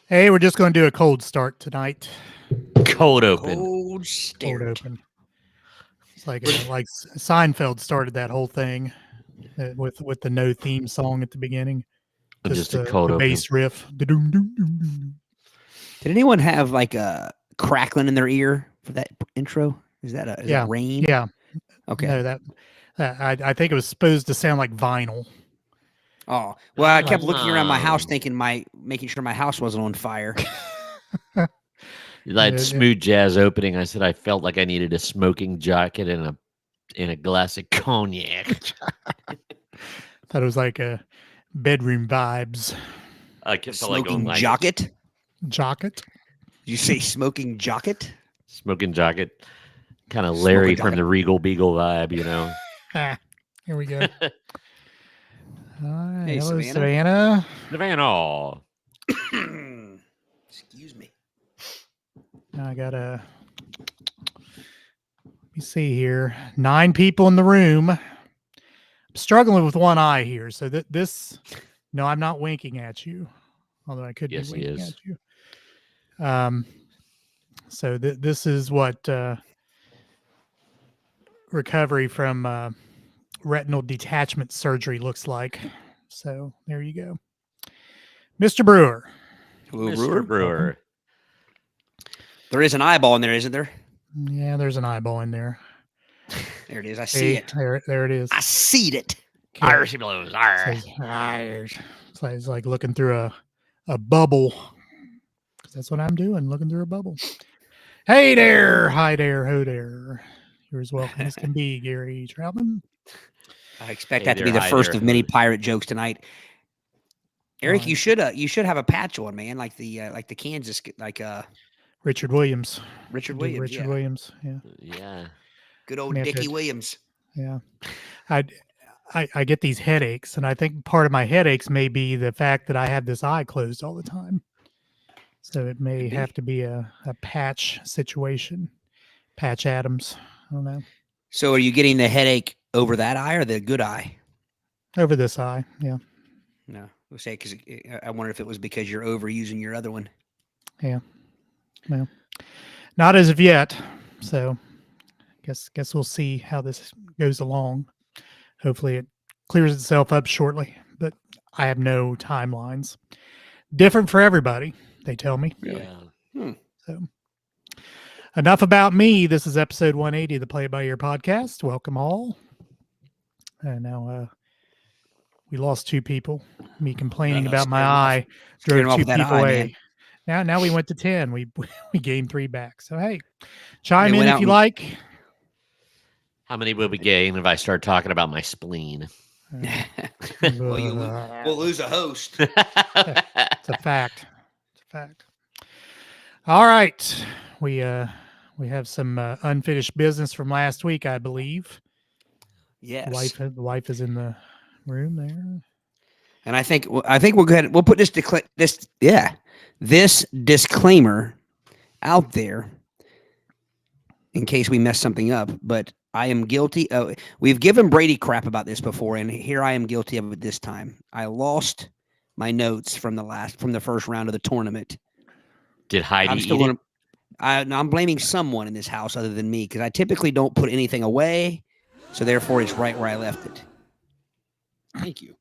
Hey, we're just going to do a cold start tonight. Cold open. Cold Cold start. open. It's like Seinfeld started that whole thing with the no theme song at the beginning. Just Just a cold the open. bass riff. Da-doom-doom-doom-doom. Did anyone have like a crackling in their ear for that intro? Is that Yeah, rain? yeah. Okay. No, that I think it was supposed to sound like vinyl. Oh well, I kept Like- looking around my house, making sure my house wasn't on fire. That Yeah, smooth jazz opening. I said I felt like I needed a smoking jacket and a glass of cognac. Thought it was like a bedroom vibes I kept felt like going Smoking like jacket. jacket. Did you say smoking jacket? smoking jacket, kind of Smoking Larry from jacket. the Regal Beagle vibe, you know. Ah, here we go. All right, Hey, hello, Savannah. Savannah. Excuse me. I gotta. Let me see here. 9 people in the room. I'm struggling with one eye here. So this. No, I'm not winking at you, although I could Yes, be he winking is. at you. So this is what recovery from retinal detachment surgery looks like. So there you go, Mr. Brewer. Hello, Mr. Brewer. Brewer. There is an eyeball in there, isn't there? Yeah, there's an eyeball in there. There it is. I see Hey, it. there it is. I seed it. Okay. Irish blues. Arr. It's like looking through a bubble. 'Cause that's what I'm doing, looking through a bubble. Hey there, hi there, ho there. You're as welcome as can be, Gary Troutman. I expect Hey that to be there, the hi first there, of many ho. pirate jokes tonight. Eric, Oh, you should have a patch on, man, like the Kansas, Richard Williams. Richard Do Williams. Richard Yeah, Williams. Yeah. Yeah. good old May have to- Dickie Williams. Yeah. I get these headaches, and I think part of my headaches may be the fact that I have this eye closed all the time. So it may Could be. have to be a patch situation. Patch Adams. I don't know. So, are you getting the headache over that eye or the good eye? Over this eye. Yeah. No, we'll say because I wonder if it was because you're overusing your other one. Yeah. Well, not as of yet. So guess we'll see how this goes along. Hopefully it clears itself up shortly, but I have no timelines. Different for everybody, they tell me. Really? Yeah. So enough about me. This is episode 180 of the Play by Ear podcast. Welcome all. And now we lost 2 people. Me complaining about my eye Scaring drove off 2 with that people eye, away. man. Now we went to 10. We gained 3 back. So hey, They chime in went if out you and- like. How many will we gain if I start talking about my spleen? Well, we'll lose a host. It's a fact. It's a fact. All right, we have some unfinished business from last week, I believe. Yes. The wife is in the room there. And I think we'll go ahead. We'll put this disclaimer out there in case we mess something up. But I am guilty. We've given Brady crap about this before, and here I am guilty of it this time. I lost my notes from the first round of the tournament. Did Heidi I'm still eat it? going to. I'm blaming someone in this house other than me because I typically don't put anything away, so therefore it's right where I left it. Thank you.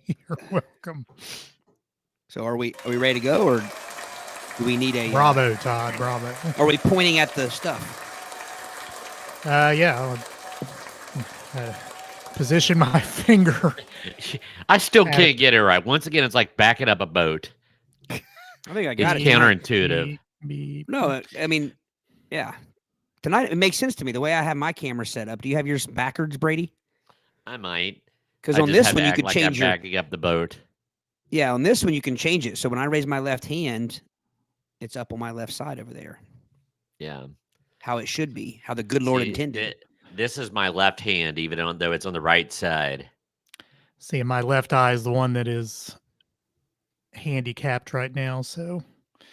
You're welcome. So are we ready to go, or do we need a? Bravo, Todd. Bravo. Are we pointing at the stuff? Yeah. I'll, position my finger. I still can't get it right. Once again, it's like backing up a boat. I think I It's got it. counterintuitive. Beep, beep. No, I mean, yeah. Tonight it makes sense to me the way I have my camera set up. Do you have yours backwards, Brady? I might. Because I on just this have one to you act could like change I'm your backing up the boat. on this one you can change it. So when I raise my left hand, it's up on my left side over there. Yeah. How it should be. How the good Lord See, intended. This is my left hand, though it's on the right side. See, my left eye is the one that is handicapped right now. So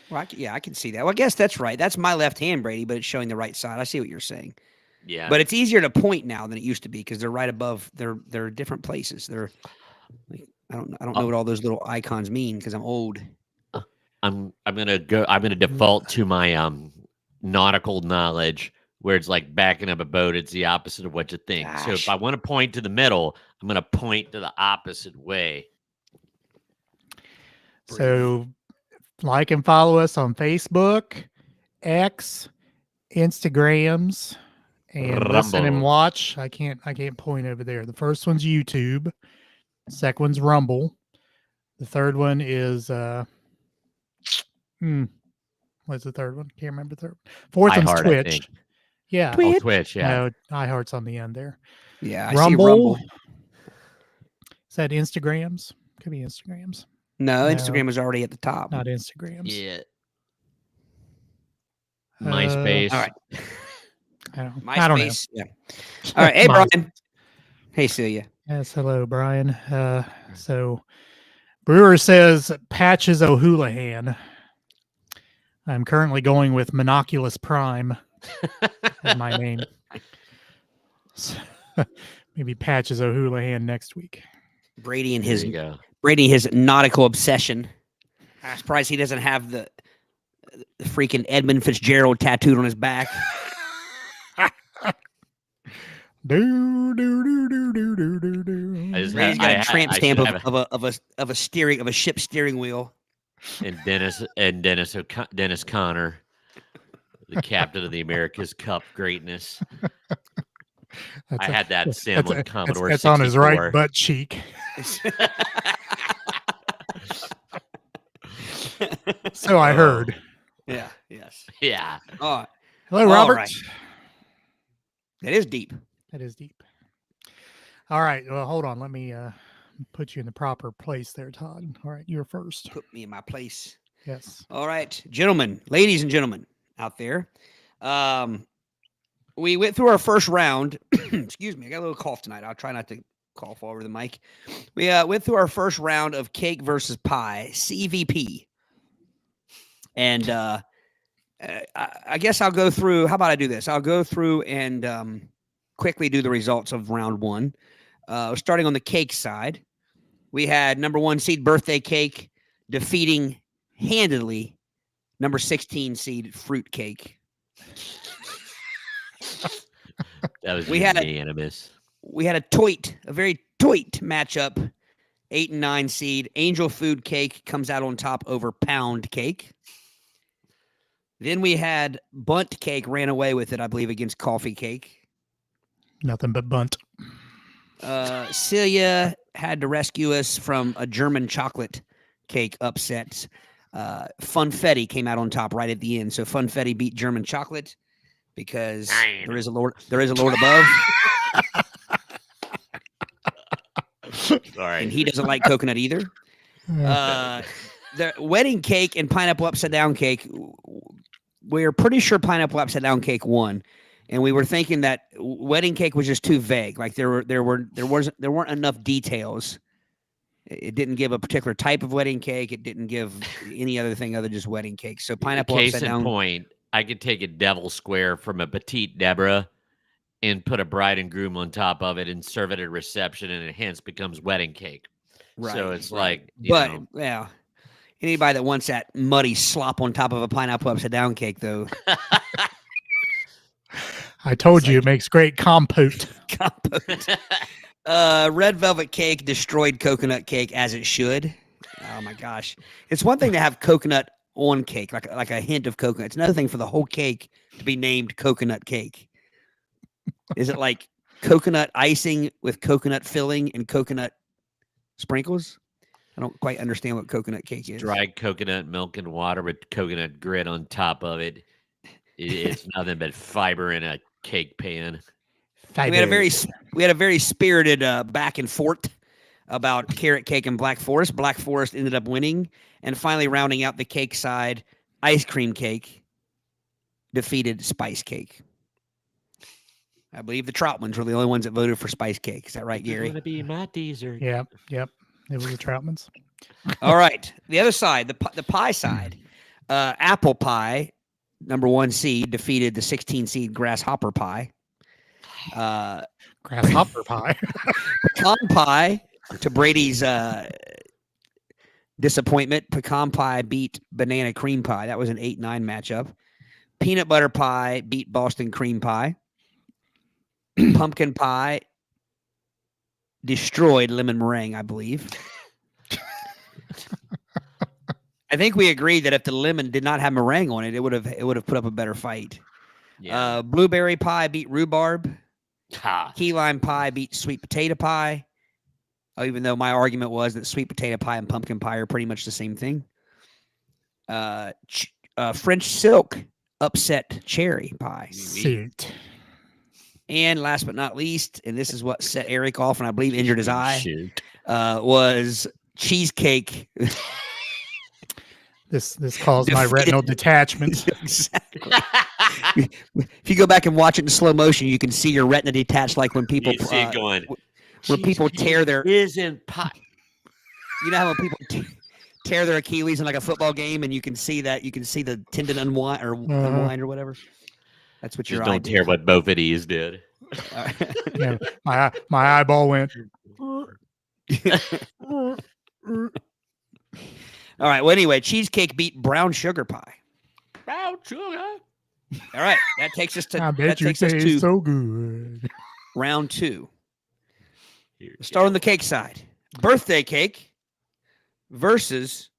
Well, I can see that. Well, I guess that's right. That's my left hand, Brady, but it's showing the right side. I see what you're saying. Yeah. But it's easier to point now than it used to be because they're right above. They're different places. I don't know what all those little icons mean because I'm old. I'm gonna default to my nautical knowledge where it's like backing up a boat. It's the opposite of what you think. So if Gosh. I want to point to the middle, I'm gonna point to the opposite way. So like and follow us on Facebook, X, Instagrams, and listen and Rumble. watch. I can't point over there. The first one's YouTube. Second one's Rumble. The third one is what's the third one? Can't remember the third one. Fourth one's iHeart, I Twitch. think. Yeah. Oh, Twitch, yeah. No, iHeart's on the end there. Yeah, I see Rumble. Rumble. Is that Instagrams? Could be Instagrams. No, No. Instagram was already at the top. Not Instagrams. Yeah. MySpace. All right. I don't know. MySpace. Yeah. All right. Hey, My- Brian. Hey, Celia. Yes, hello, Brian. So Brewer says Patches O'Houlihan. I'm currently going with Monoculus Prime as my name. So, maybe Patches O'Houlihan next week. Brady and There his you go. nautical obsession. I'm surprised he doesn't have the freaking Edmund Fitzgerald tattooed on his back. Do do do do do do do do. I just Brady's I got a tramp I stamp should of a ship steering wheel. and Dennis Connor, the captain of the America's Cup greatness. I had that sim on Commodore that's on his right 64. butt cheek. So I heard. Yeah. Yes. Yeah. Oh, Hello, all Robert. right. That is deep. That is deep. All right. Well, hold on. Let me put you in the proper place there, Todd. All right. You're first. Put me in my place. Yes. All right, gentlemen, ladies and gentlemen out there. We went through our first round. Excuse me, I got a little cough tonight. I'll try not to cough all over the mic. We went through our first round of cake versus pie, CVP. And I guess I'll go through. How about I do this? I'll go through and quickly do the results of round one. Starting on the cake side, we had number 1 seed birthday cake defeating handedly number 16 seed fruit cake. That was We had a- unanimous. We had a very toit matchup. 8 and 9 seed angel food cake comes out on top over pound cake. Then we had bunt cake ran away with it, I believe, against coffee cake. Nothing but bunt. Celia had to rescue us from a German chocolate cake upset. Funfetti came out on top right at the end. So Funfetti beat German chocolate because there is a Lord above, Sorry. and he doesn't like coconut either. The wedding cake and pineapple upside down cake. We're pretty sure pineapple upside down cake won, and we were thinking that wedding cake was just too vague. Like there weren't enough details. It didn't give a particular type of wedding cake. It didn't give any other thing other than just wedding cake. So pineapple Case upside in down. point, I could take a devil square from a petite Deborah and put a bride and groom on top of it and serve it at reception, and it hence becomes wedding cake. So it's like, but yeah, anybody that wants that muddy slop on top of a pineapple upside down cake, though, I told you it makes great compote. compote. Red velvet cake destroyed coconut cake as it should. Oh my gosh, it's one thing to have coconut on cake, like a hint of coconut. It's another thing for the whole cake to be named coconut cake. Is it like coconut icing with coconut filling and coconut sprinkles? I don't quite understand what coconut cake is. dried coconut milk and water with coconut grit on top of it. It's nothing but fiber in a cake pan. We had a very spirited back and forth about carrot cake and Black Forest. Black Forest ended up winning, and finally rounding out the cake side, ice cream cake defeated spice cake. I believe the Troutmans were the only ones that voted for spice cake. Is that right, Gary? Going to be my dessert. Yep. It was the Troutmans. All right. The other side, the pie side, apple pie, number 1 seed, defeated the 16 seed grasshopper pie. Grasshopper pie. Pecan pie to Brady's disappointment, pecan pie beat banana cream pie. That was an 8-9 matchup. Peanut butter pie beat Boston cream pie. Pumpkin pie destroyed lemon meringue, I believe. I think we agreed that if the lemon did not have meringue on it, it would have put up a better fight. Yeah. Blueberry pie beat rhubarb. Ha. Key lime pie beat sweet potato pie. Even though my argument was that sweet potato pie and pumpkin pie are pretty much the same thing. French silk upset cherry pie. Suit. And last but not least, and this is what set Eric off and I believe injured his eye, Shoot. was cheesecake. This caused my retinal detachment. Exactly. If you go back and watch it in slow motion, you can see your retina detached, like when people You see it going. when people tear their. Isn't pot. You know how when people tear their Achilles in like a football game, and you can see the tendon unwind or whatever. That's what Just your don't tear what both of these did. Yeah, my eyeball went. All right. Well, anyway, cheesecake beat brown sugar pie. Brown sugar. All right, that takes us to I bet you taste so good. round 2. Let's start on the cake side. Birthday cake versus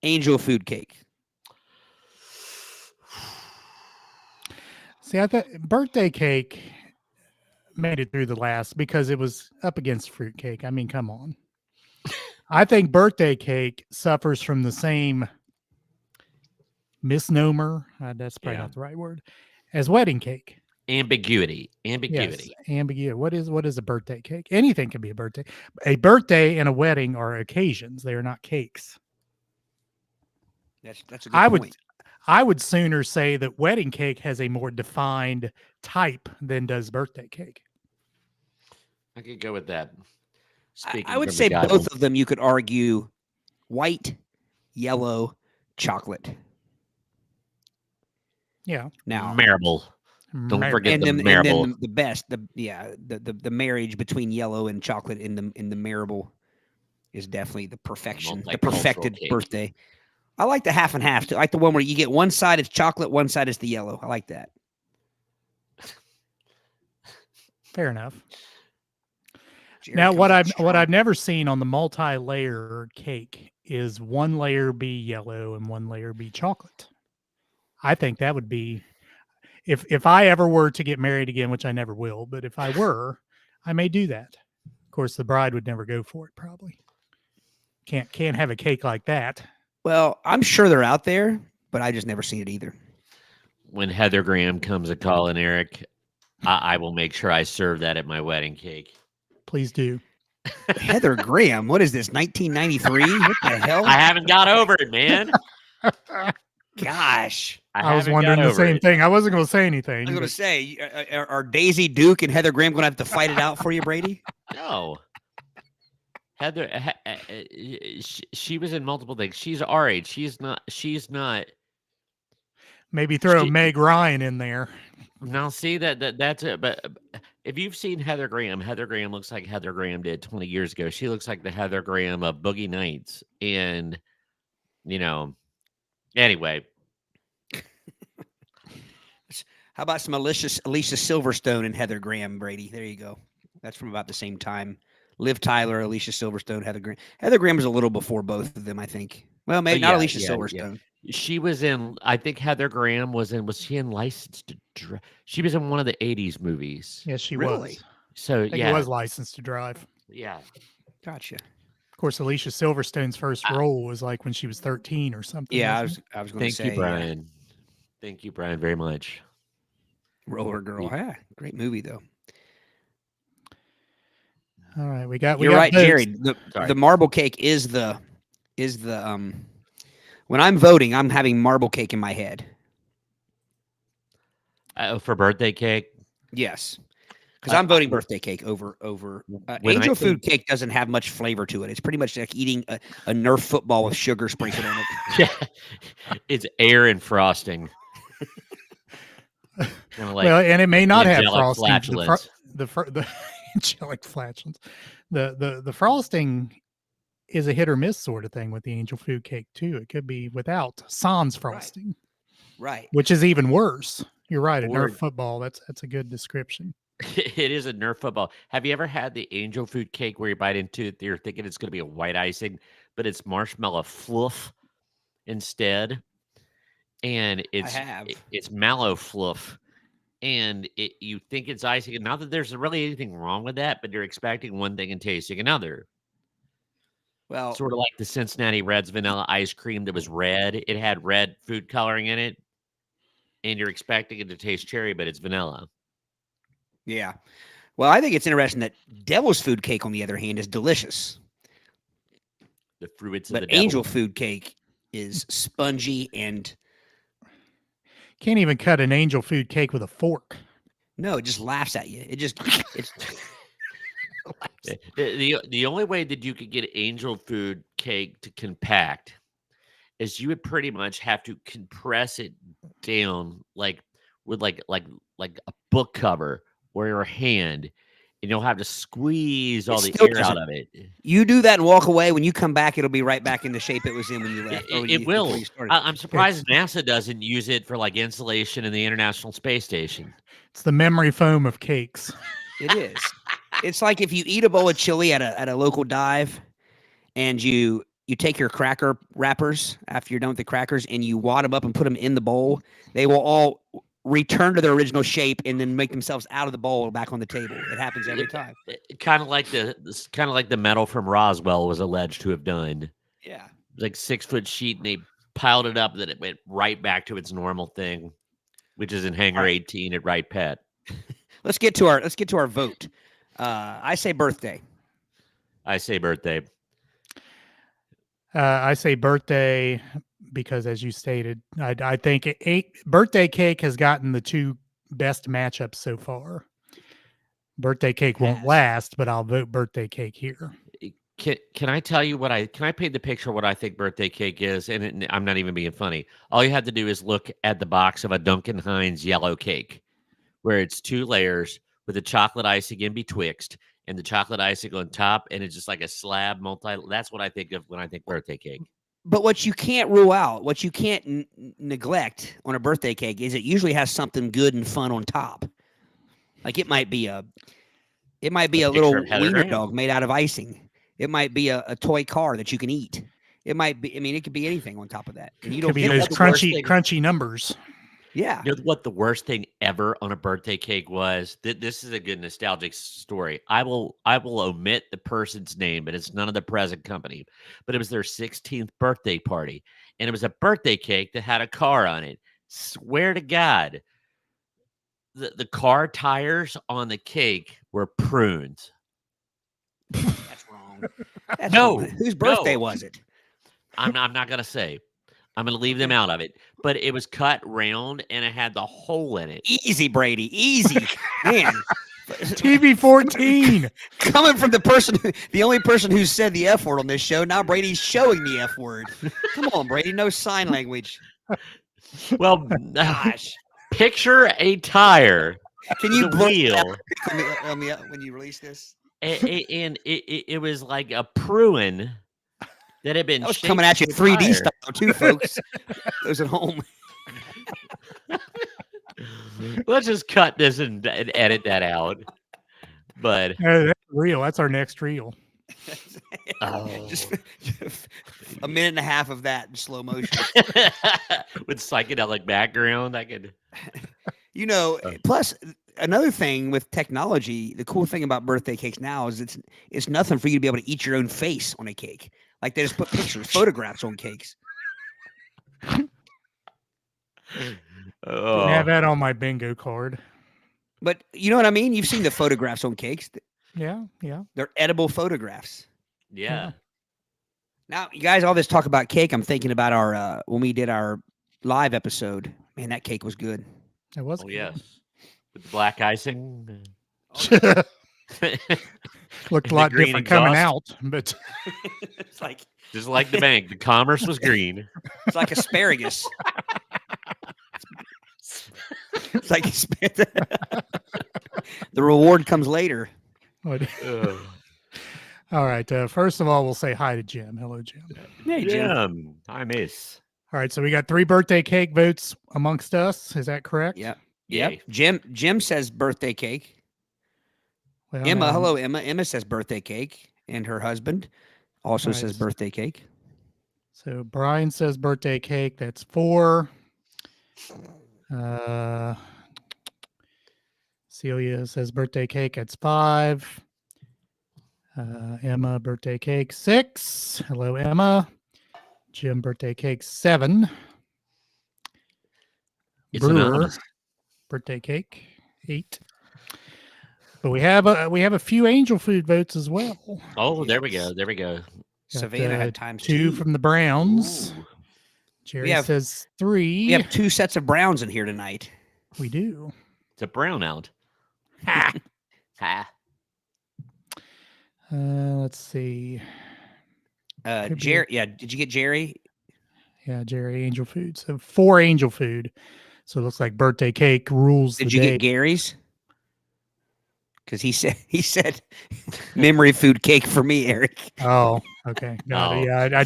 angel food cake. See, I thought birthday cake made it through the last because it was up against fruit cake. I mean, come on. I think birthday cake suffers from the same misnomer. That's probably not the right word. As wedding cake. Ambiguity. Yes, ambiguity. What is a birthday cake? Anything can be a birthday. A birthday and a wedding are occasions. They are not cakes. That's a good point. I would sooner say that wedding cake has a more defined type than does birthday cake. I could go with that. I would say both of them you could argue white, yellow, chocolate. Yeah. Now marble. Don't forget the marble. And then the best, the marriage between yellow and chocolate in the marble is definitely the perfection, the perfected cake. birthday. I like the half and half too. I like the one where you get one side is chocolate, one side is the yellow. I like that. Fair enough. Jared Now, what comes in I've never seen on the multi-layer cake is one layer be yellow and one layer be chocolate. I think that would be, if I ever were to get married again, which I never will, but if I were, I may do that. Of course, the bride would never go for it. Probably can't have a cake like that. Well, I'm sure they're out there, but I just never seen it either. When Heather Graham comes a calling, Eric, I will make sure I serve that at my wedding cake. Please do. Heather Graham, what is this, 1993? What the hell? I haven't got over it, man. Gosh. I was wondering the same thing. I wasn't going to say anything. I was going to say, are Daisy Duke and Heather Graham going to have to fight it out for you, Brady? No. Heather, she was in multiple things. She's our age. She's not. Maybe throw Meg Ryan in there. Now, see that's it. But if you've seen Heather Graham looks like Heather Graham did 20 years ago. She looks like the Heather Graham of Boogie Nights. And, anyway. How about some Alicia Silverstone and Heather Graham, Brady? There you go. That's from about the same time. Liv Tyler, Alicia Silverstone, Heather Graham. Heather Graham was a little before both of them, I think. Well, maybe not Alicia Silverstone. Yeah. She was in, I think Heather Graham was she in Licensed to Drive? She was in one of the 80s movies. Yes, she Really? was. So, I think it was Licensed to Drive. Yeah. Gotcha. Of course, Alicia Silverstone's first role was like when she was 13 or something. Yeah, I was going to say. Thank you, Brian. Thank you, Brian, very much. Roller Girl. Yeah, great movie, though. All right, You're right, Jared. The marble cake is the when I'm voting, I'm having marble cake in my head. For birthday cake? Yes. Because I'm voting birthday cake over angel food cake doesn't have much flavor to it. It's pretty much like eating a Nerf football with sugar sprinkled on it. Yeah. It's air and frosting. Well, and it may not have frosting. angelic flatulence. The frosting is a hit or miss sort of thing with the angel food cake too. It could be without sans frosting, Right. which is even worse. You're right. At Or- Nerf football, that's a good description. It is a Nerf football. Have you ever had the angel food cake where you bite into it, you're thinking it's going to be a white icing, but it's marshmallow fluff instead, and I have. it's mallow fluff, and you think it's icing, and not that there's really anything wrong with that, but you're expecting one thing and tasting another. Well, Sort of like the Cincinnati Reds vanilla ice cream that was red. It had red food coloring in it, and you're expecting it to taste cherry, but it's vanilla. yeah. Well, I think it's interesting that devil's food cake, on the other hand, is delicious. The fruits of But the devil. angel food cake is spongy and Can't even cut an angel food cake with a fork. no, it just laughs at you. It's The only way that you could get angel food cake to compact is you would pretty much have to compress it down like with like a book cover or your hand, and you'll have to squeeze all the still air out doesn't- of it. you do that and walk away. When you come back, it'll be right back in the shape it was in when you left. or when It you- before will. you started. I'm surprised NASA doesn't use it for like insulation in the International Space Station. It's the memory foam of cakes. It is. It's like if you eat a bowl of chili at a local dive, and you take your cracker wrappers after you're done with the crackers, and you wad them up and put them in the bowl. They will all return to their original shape and then make themselves out of the bowl back on the table. It happens every time. Kind of like the metal from Roswell was alleged to have done. Yeah. Like 6-foot sheet, and they piled it up that it went right back to its normal thing, which is in Hangar 18 at Wright Pet. Let's get to our vote. I say birthday. I say birthday. I say birthday because, as you stated, I think birthday cake has gotten the two best matchups so far. Birthday cake won't Has. last, but I'll vote birthday cake here. Can I tell you can I paint the picture of what I think birthday cake is? And I'm not even being funny. All you have to do is look at the box of a Duncan Hines yellow cake, where it's 2 layers with the chocolate icing in betwixt and the chocolate icing on top, and it's just like a slab That's what I think of when I think birthday cake. But what you can't rule out, what you can't neglect on a birthday cake is it usually has something good and fun on top. Like it might be a little of Heather wiener Graham. dog made out of icing. It might be a toy car that you can eat. It might be. I mean, it could be anything on top of that. And you Could don't be get those that. the worst thing- crunchy numbers. Yeah. You know what the worst thing ever on a birthday cake was? This is a good nostalgic story. I will omit the person's name, but it's none of the present company. But it was their 16th birthday party, and it was a birthday cake that had a car on it. Swear to God, the car tires on the cake were prunes. That's wrong. That's No, wrong. Whose birthday no. was it? I'm not gonna say. I'm gonna leave them out of it. But it was cut round and it had the hole in it. Easy, Brady. Easy, man. TV 14. Coming from the only person who said the F word on this show, now Brady's showing the F word. Come on, Brady. No sign language. Well, Gosh. picture a tire. Can you the blur that wheel. on me when you release this? And it was like a prune that had been That was shaped coming at you to the 3D tire. style too, folks. Those at home. Let's just cut this and edit that out. But That's real. That's our next reel. Just a minute and a half of that in slow motion. with psychedelic background, I could. You know, plus another thing with technology, the cool thing about birthday cakes now is it's nothing for you to be able to eat your own face on a cake. Like they just put photographs on cakes. Oh, Have that on my bingo card. But you know what I mean? You've seen the photographs on cakes. Yeah, yeah. They're edible photographs. yeah. Now, you guys, all this talk about cake, I'm thinking about our when we did our live episode. Man, that cake was good. It was. Oh good. yes, with the black icing. Looked a The lot green different coming exhaust. out, but It's like Just like the bank, the commerce was green. it's like asparagus. It's like the reward comes later. What- Ugh. All right. First of all, we'll say hi to Jim. Hello, Jim. Hey, Jim. Jim, I miss. All right. So we got 3 birthday cake votes amongst us. Is that correct? Yep. Yay. Yep. Jim says birthday cake. Well, Emma, now- hello, Emma. Emma says birthday cake, and her husband also Right. says birthday cake. So Brian says birthday cake. That's 4. Celia says birthday cake. That's 5. Emma birthday cake 6. Hello, Emma. Jim birthday cake 7. It's Brewer anonymous. birthday cake 8. But we have a few angel food votes as well. Oh, there we Yes. go. There we go. Got, Savannah had times 2 2. from the Browns. Ooh. Jerry have- says 3. We have 2 sets of Browns in here tonight. We do. It's a brownout. Ha. Ha. Let's see. Could be- Jerry, yeah. Did you get Jerry? Yeah, Jerry angel food. So 4 angel food. So it looks like birthday cake rules Did the you day. get Gary's? Because he said memory food cake for me, Eric. Oh, okay. Got Oh. it. Yeah, I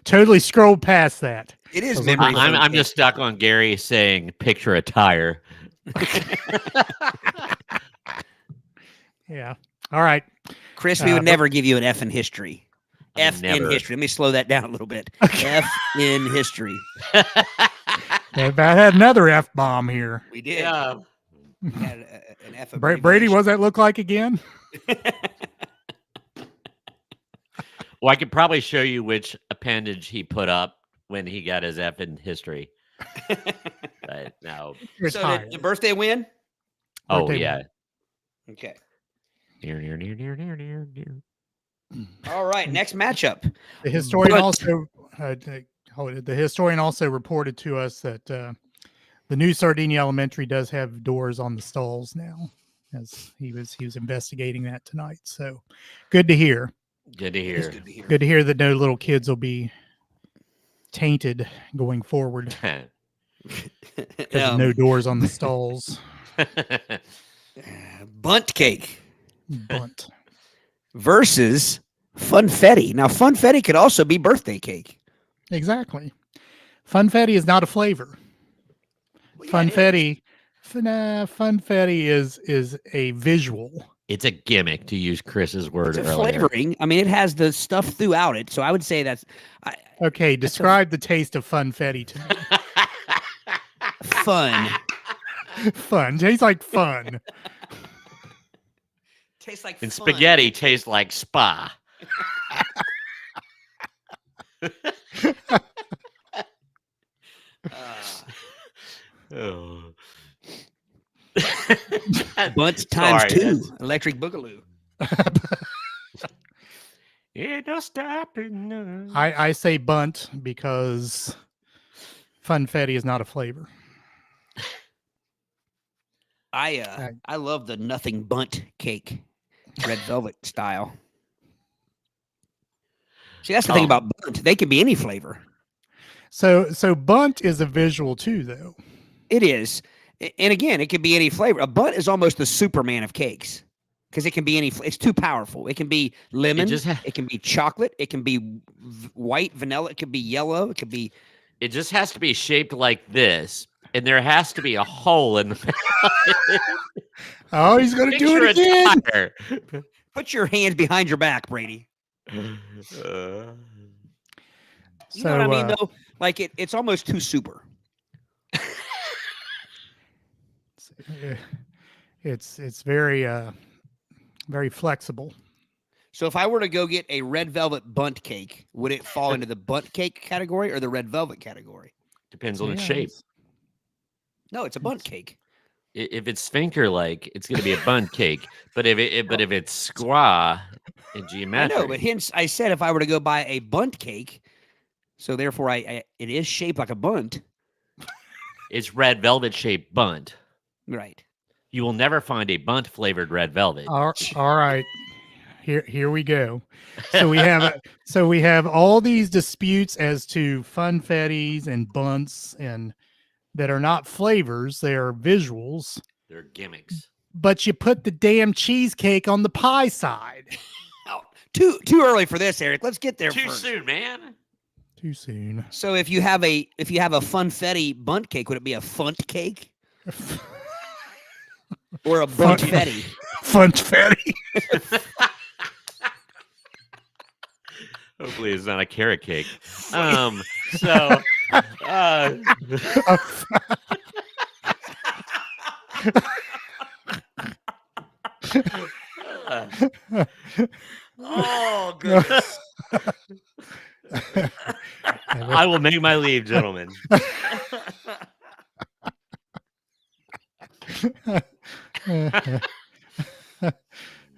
totally scrolled past that. It is I was memory looking- food. I'm cake. just stuck on Gary saying picture a tire. Yeah. All right. Chris, we would but- never give you an F in history. I F in never. history. Let me slow that down a little bit. Okay. F in history. If I had another F bomb here. We did. Yeah. We had an F Brady, what does that look like again? Well, I could probably show you which appendage he put up when he got his F in history. But no. It's So higher. did the birthday win? Oh Birthday yeah. win. Okay. Near. All right. Next matchup. The historian But- also the historian also reported to us that the new Sardinia Elementary does have doors on the stalls now, as he was investigating that tonight. So good to hear. Good to It is hear. good to hear. Good to hear that no little kids will be tainted going forward because of no doors on the stalls. Bunt cake Bunt. versus funfetti. Now, funfetti could also be birthday cake. Exactly. Funfetti is not a flavor. Funfetti is a visual. It's a gimmick, to use Chris's word It's a earlier. flavoring. I mean, it has the stuff throughout it. So I would say that's Okay, describe the taste of funfetti to me. fun. Fun. Tastes like fun. Tastes like And fun. spaghetti tastes like spa. Oh. Bunt times Sorry, 2. that's- Electric Boogaloo. It don't stop enough. I say bunt because funfetti is not a flavor. I love the nothing bunt cake, red velvet style. See, that's the thing Oh. about bunt. They can be any flavor. So bunt is a visual too, though. It is. And again, it can be any flavor. A bunt is almost the Superman of cakes because it can be any. It's too powerful. It can be lemon. just ha- It can be chocolate. It can be white vanilla. It could be yellow. It could be. It just has to be shaped like this, and there has to be a hole in the Oh, he's gonna do picture it again. a tire. Put your hands behind your back, Brady. You know what I mean, though? Like it's almost too super. It's very very flexible. So if I were to go get a red velvet bunt cake, would it fall into the bunt cake category or the red velvet category? Depends on its Yeah, shape. it's- No, it's a bunt cake. If it's sphincter like, it's going to be a bun cake. But if it's squaw and I geometric, know, but hence I said if I were to go buy a bunt cake, so therefore it is shaped like a bunt, it's red velvet shaped bunt. right? You will never find a bunt flavored red velvet. all right. Here we go. So we have all these disputes as to funfettis and bunts and that are not flavors, they are visuals. They're gimmicks. but you put the damn cheesecake on the pie side. Oh, too early for this, Eric. Let's get there Too first. soon, man. Too soon. So if you have a funfetti bunt cake, would it be a funt cake or a buntfetti? Funfetti. Hopefully, it's not a carrot cake. Oh, goodness. I will make my leave, gentlemen.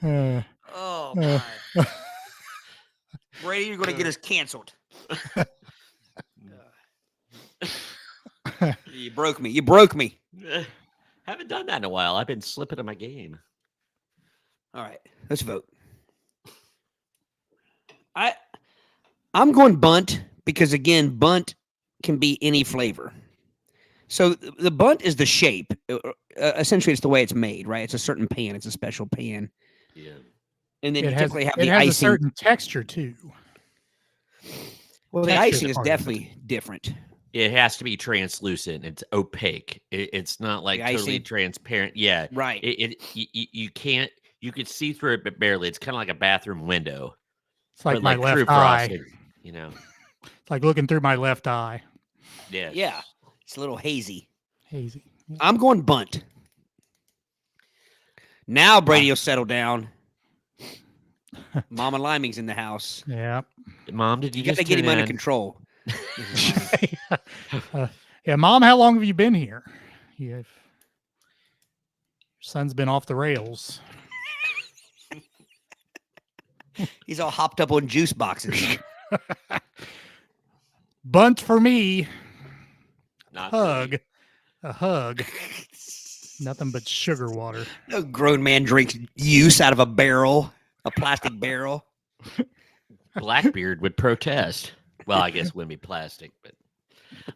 Oh, my. Brady, you're going to get us canceled. You broke me. You broke me. Haven't done that in a while. I've been slipping in my game. All right, let's vote. I'm going bunt because, again, bunt can be any flavor. So the bunt is the shape. Essentially, it's the way it's made, right? It's a certain pan. It's a special pan. Yeah. And then It you has, typically have it the has icing. a certain texture too. Well, the texture's icing is part of it. definitely different. It has to be translucent. It's opaque. It's not like The totally icing? transparent. Yeah. Right. You can't. You could see through it, but barely. It's kind of like a bathroom window. It's like but my true left eye. frosted, you know. It's like looking through my left eye. Yeah. Yeah. It's a little hazy. Hazy. Yeah. I'm going bunt. Now Brady will settle down. Mama Liming's in the house. Yeah. Mom, did you You got just to get him tune under in? control. Yeah, Mom, how long have you been here? Your son's been off the rails. He's all hopped up on juice boxes. Bunt for me. Not for me. Hug. A hug. Nothing but sugar water. No grown man drinks juice out of a barrel, a plastic barrel. Blackbeard would protest. Well, I guess it wouldn't be plastic, but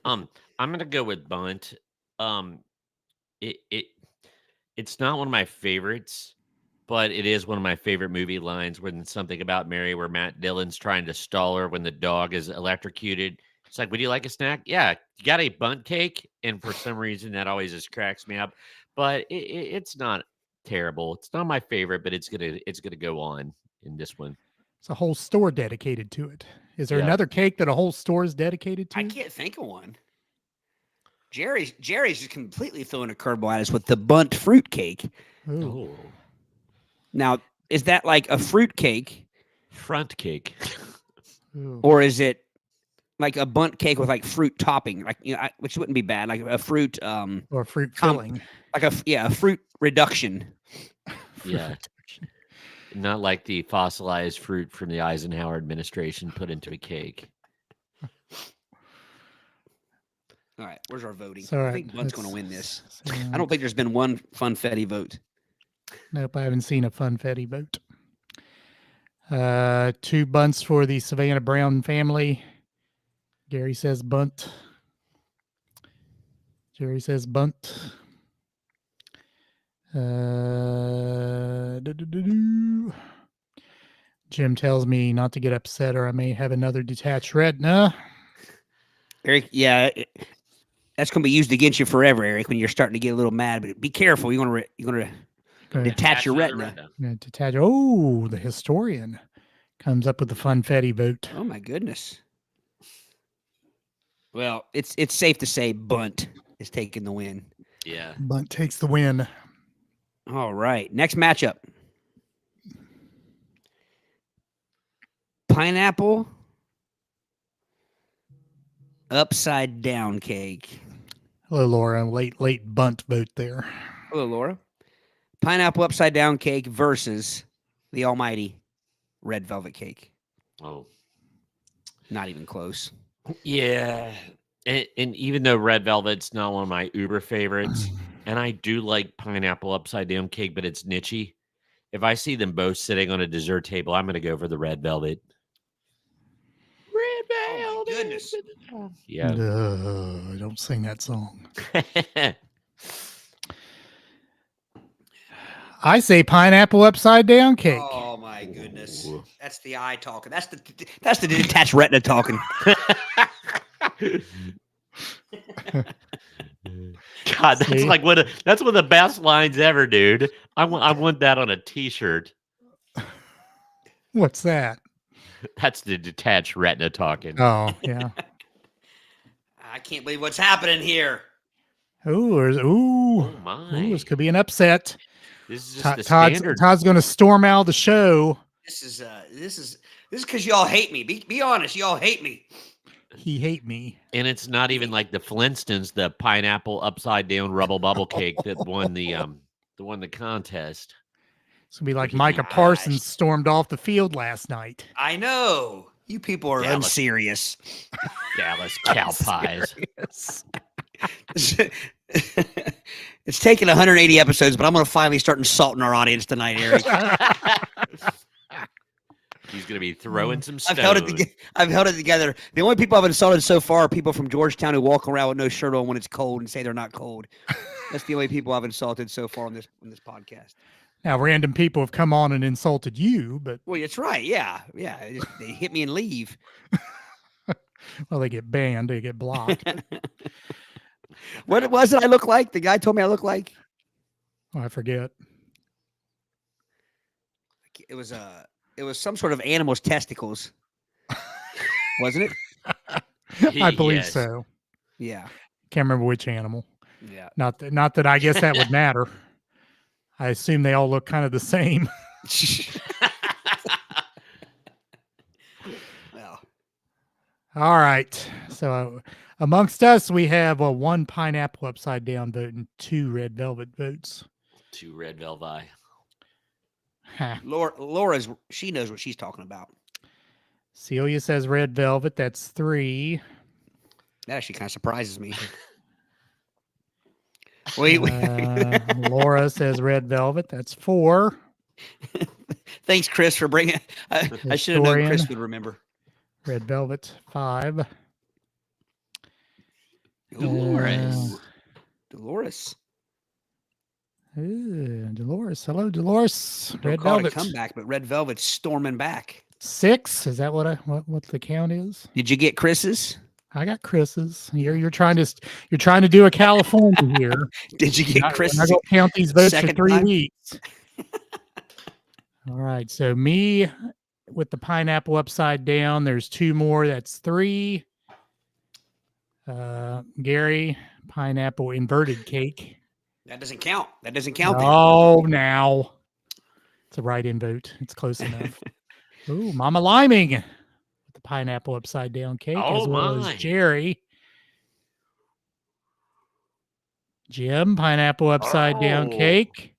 I'm gonna go with bunt. It's not one of my favorites, but it is one of my favorite movie lines when something about Mary where Matt Dillon's trying to stall her when the dog is electrocuted. It's like, would you like a snack? Yeah, you got a bunt cake, and for some reason that always just cracks me up. But it's not terrible. It's not my favorite, but it's gonna go on in this one. It's a whole store dedicated to it. Is there Yeah. another cake that a whole store is dedicated to? I can't think of one. Jerry's just completely throwing a curveball at us with the bunt fruit cake. Ooh. Oh, Now, is that like a fruit cake, front cake. Ooh. or is it like a bunt cake with like fruit topping, like which wouldn't be bad, like a fruit, Or fruit com- filling. like a fruit reduction. Yeah. Not like the fossilized fruit from the Eisenhower administration put into a cake. All right, where's our voting? It's all right. I think bunt's going to win this. So, I don't think there's been one funfetti vote. Nope, I haven't seen a funfetti vote. 2 bunts for the Savannah Brown family. Gary says bunt. Jerry says bunt. Jim tells me not to get upset or I may have another detached retina. Eric, yeah, that's going to be used against you forever, Eric, when you're starting to get a little mad. But be careful. You're going to Gonna detach your another retina. gonna detach. Oh, the historian comes up with the funfetti vote. Oh my goodness. Well, it's safe to say bunt is taking the win. Yeah. Bunt takes the win. All right, next matchup. Pineapple upside down cake. Hello, Laura. Late bunt vote there. Hello, Laura. Pineapple upside down cake versus the almighty red velvet cake. Oh. Not even close. Yeah. And even though red velvet's not one of my uber favorites, and I do like pineapple upside down cake, but it's nichey. If I see them both sitting on a dessert table, I'm going to go for the red velvet. Red Oh my goodness. Yeah. Don't sing that song. I say pineapple upside down cake. Oh my goodness. Ooh. That's the eye talking. That's the detached retina talking. God, that's See? like that's one of the best lines ever, dude. I want that on a T-shirt. What's that? That's the detached retina talking. Oh, yeah. I can't believe what's happening here. Oh Ooh, my! this could be an upset. This is just the Todd's standard. going to storm out of the show. This is because y'all hate me. Be honest, y'all hate me. He hate me. And it's not even like the Flintstones, the pineapple upside down rubble bubble cake that won the contest. It's gonna be like Gosh. Micah Parsons stormed off the field last night. I know. You people are Dallas. unserious. Dallas cow pies. Yes. It's taken 180 episodes, but I'm going to finally start insulting our audience tonight, Eric. He's gonna be throwing some I've stones. held it together. The only people I've insulted so far are people from Georgetown who walk around with no shirt on when it's cold and say they're not cold. That's the only people I've insulted so far on this podcast. Now, random people have come on and insulted you, but Well, that's right. Yeah. They hit me and leave. well, they get banned, they get blocked. What was it I look like? The guy told me I look like. Oh, I forget. It was some sort of animal's testicles, wasn't it? I believe Yes. so. Yeah. Can't remember which animal. Yeah. Not that I guess that would matter. I assume they all look kind of the same. Well, All right. So amongst us, we have one pineapple upside down vote and 2 red velvet votes. 2 red velvet. Huh. Laura's she knows what she's talking about. Celia says red velvet. That's 3. That actually kind of surprises me. Laura says red velvet. That's 4. Thanks, Chris, for bringing. I should have known Chris would remember. Red velvet 5. Dolores. Dolores. Dolores. Hello, Dolores. Red Call it a velvet. comeback, but Red Velvet's storming back. 6. Is that what the count is? Did you get Chris's? I got Chris's. You're trying to do a California here. Did you get Chris's? I'm gonna count these votes for second 3 time? weeks. All right. So me with the pineapple upside down. There's 2 more. That's 3. Gary, pineapple inverted cake. That doesn't count. That doesn't count. Then. Oh, now it's a write-in vote. It's close enough. Ooh, Mama Liming with the pineapple upside down cake, Oh, as well my. as Jerry. Jim, pineapple upside down Oh. cake.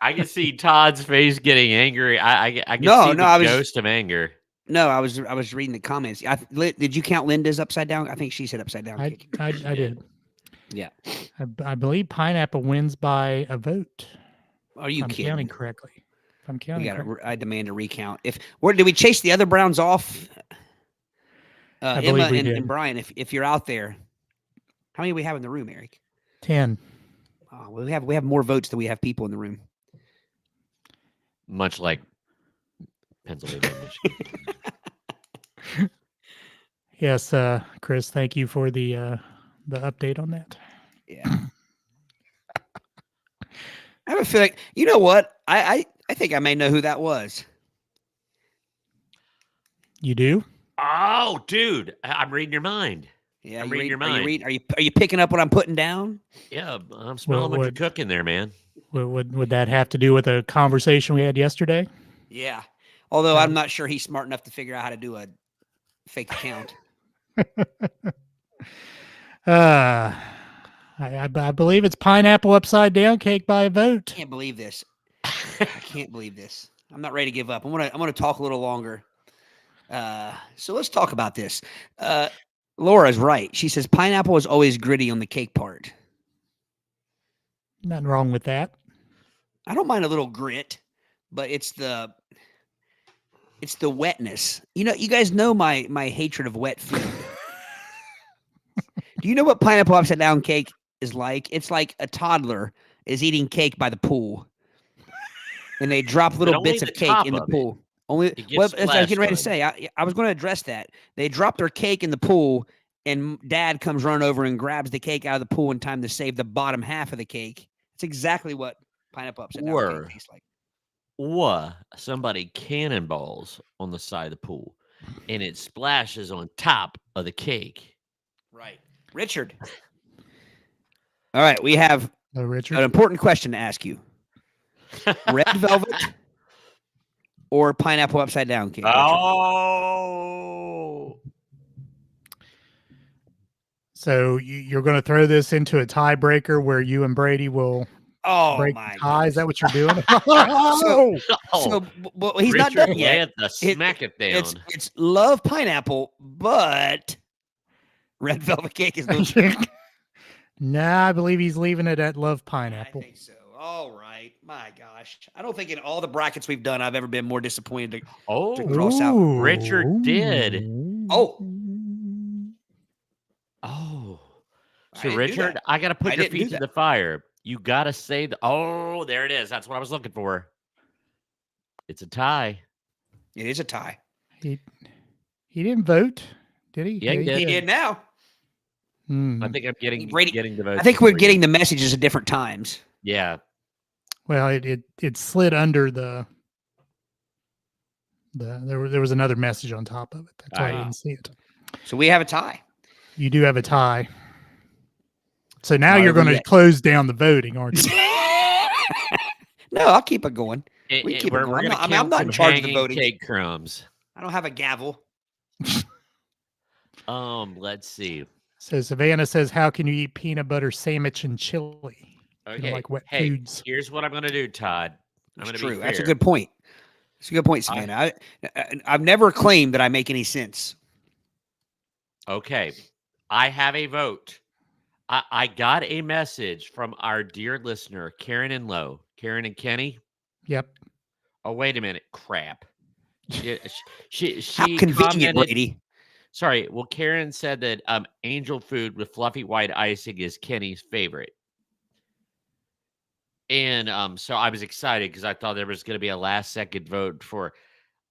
I can see Todd's face getting angry. I can No, see no, the I was- ghost of anger. No, I was reading the comments. Did you count Linda's upside down? I think she said upside down. I cake. did. Yeah. I believe pineapple wins by a vote. Are you if I'm kidding? counting correctly. If I'm counting correctly. I demand a recount. Where did we chase the other Browns off? I Emma believe we and did. Brian, if you're out there, how many we have in the room, Eric? 10. Oh, we have more votes than we have people in the room. Much like Pennsylvania, Michigan. Yes, Chris, thank you for the update on that. Yeah. I have a feeling. You know what? I think I may know who that was. You do? Oh, dude, I'm reading your mind. Yeah, I'm reading your mind. Are you picking up what I'm putting down? Yeah, I'm smelling what you're cooking there, man. Would that have to do with a conversation we had yesterday? Yeah. Although I'm not sure he's smart enough to figure out how to do a fake account. I believe it's pineapple upside down cake by a vote. I can't believe this. I can't believe this. I'm not ready to give up. I'm gonna talk a little longer. So let's talk about this. Laura's right. She says pineapple is always gritty on the cake part. Nothing wrong with that. I don't mind a little grit, but it's the wetness. You know, you guys know my hatred of wet food. Do you know what pineapple upside down cake is like. It's like a toddler is eating cake by the pool, and they drop But little only bits the of cake top in the of it. pool. Only It well, gets as I was getting ready to splashed say, I was going to address that. They drop their cake in the pool, and Dad comes running over and grabs the cake out of the pool in time to save the bottom half of the cake. It's exactly what pineapple upside down cake tastes like. Or somebody cannonballs on the side of the pool, and it splashes on top of the cake. Right, Richard. All right, we have Oh, an Richard. important question to ask you: red velvet or pineapple upside down cake? Richard? Oh, So you're going to throw this into a tiebreaker where you and Brady will break my the tie? Is that what you're doing? So, oh, well, he's not Richard done yet. had to smack it down. It's love pineapple, but red velvet cake is no. Nah, I believe he's leaving it at love I pineapple. think so. All right. My gosh. I don't think in all the brackets we've done, I've ever been more disappointed to cross out. Richard did. Oh. Oh, I so didn't do Richard, that. I got to put I your didn't do feet to that. the fire. You got to say the. Oh, there it is. That's what I was looking for. It's a tie. It is a tie. He didn't vote, did he? Yeah, he did. He did now. Hmm. I think I'm getting Brady- the votes. I think we're before you. getting the messages at different times. Yeah. Well, it slid under the there was another message on top of it. That's why I Ah. didn't see it. So we have a tie. You do have a tie. So now Not you're over going to yet. close down the voting, aren't you? No, I'll keep it going. We keep it we're going. going to I'm not in charge of the voting. Cake crumbs. I don't have a gavel. Let's see. So Savannah says, "How can you eat peanut butter sandwich and chili? You Okay. don't like wet Hey, foods." here's what I'm going to do, Todd. I'm That's going to true. be That's a fair. good point. It's a good point, Savannah. I've never claimed that I make any sense. Okay. I have a vote. I got a message from our dear listener, Karen and Lowe. Karen and Kenny. Yep. Oh, wait a minute. Crap. She How convenient, commented. Brady. Sorry. Well, Karen said that angel food with fluffy white icing is Kenny's favorite. And so I was excited because I thought there was going to be a last second vote for.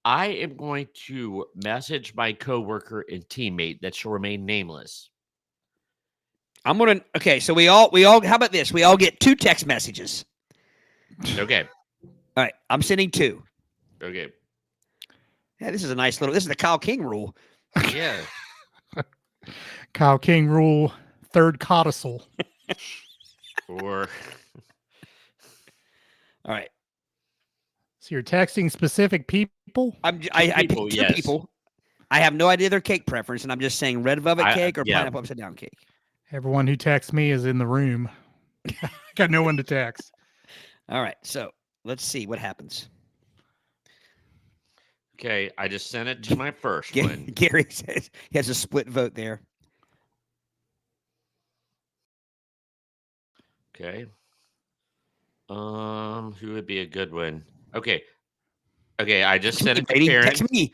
I am going to message my coworker and teammate that shall remain nameless. I'm gonna. Okay, so we all. How about this? We all get 2 text messages. Okay. All right, I'm sending 2. Okay. Yeah, this is a nice little. This is the Kyle King rule. Yeah. Kyle King rule, third codicil. Or All right, So you're texting specific people? I picked 2 yes. people. I have no idea their cake preference, and I'm just saying red velvet cake or yeah. pineapple upside down cake. Everyone who texts me is in the room. Got no one to text. All right, so let's see what happens. okay, I just sent it to my first one. Gary says he has a split vote there. Okay. Who would be a good one? Okay. Okay, I just sent it to Brady, Karen. text me.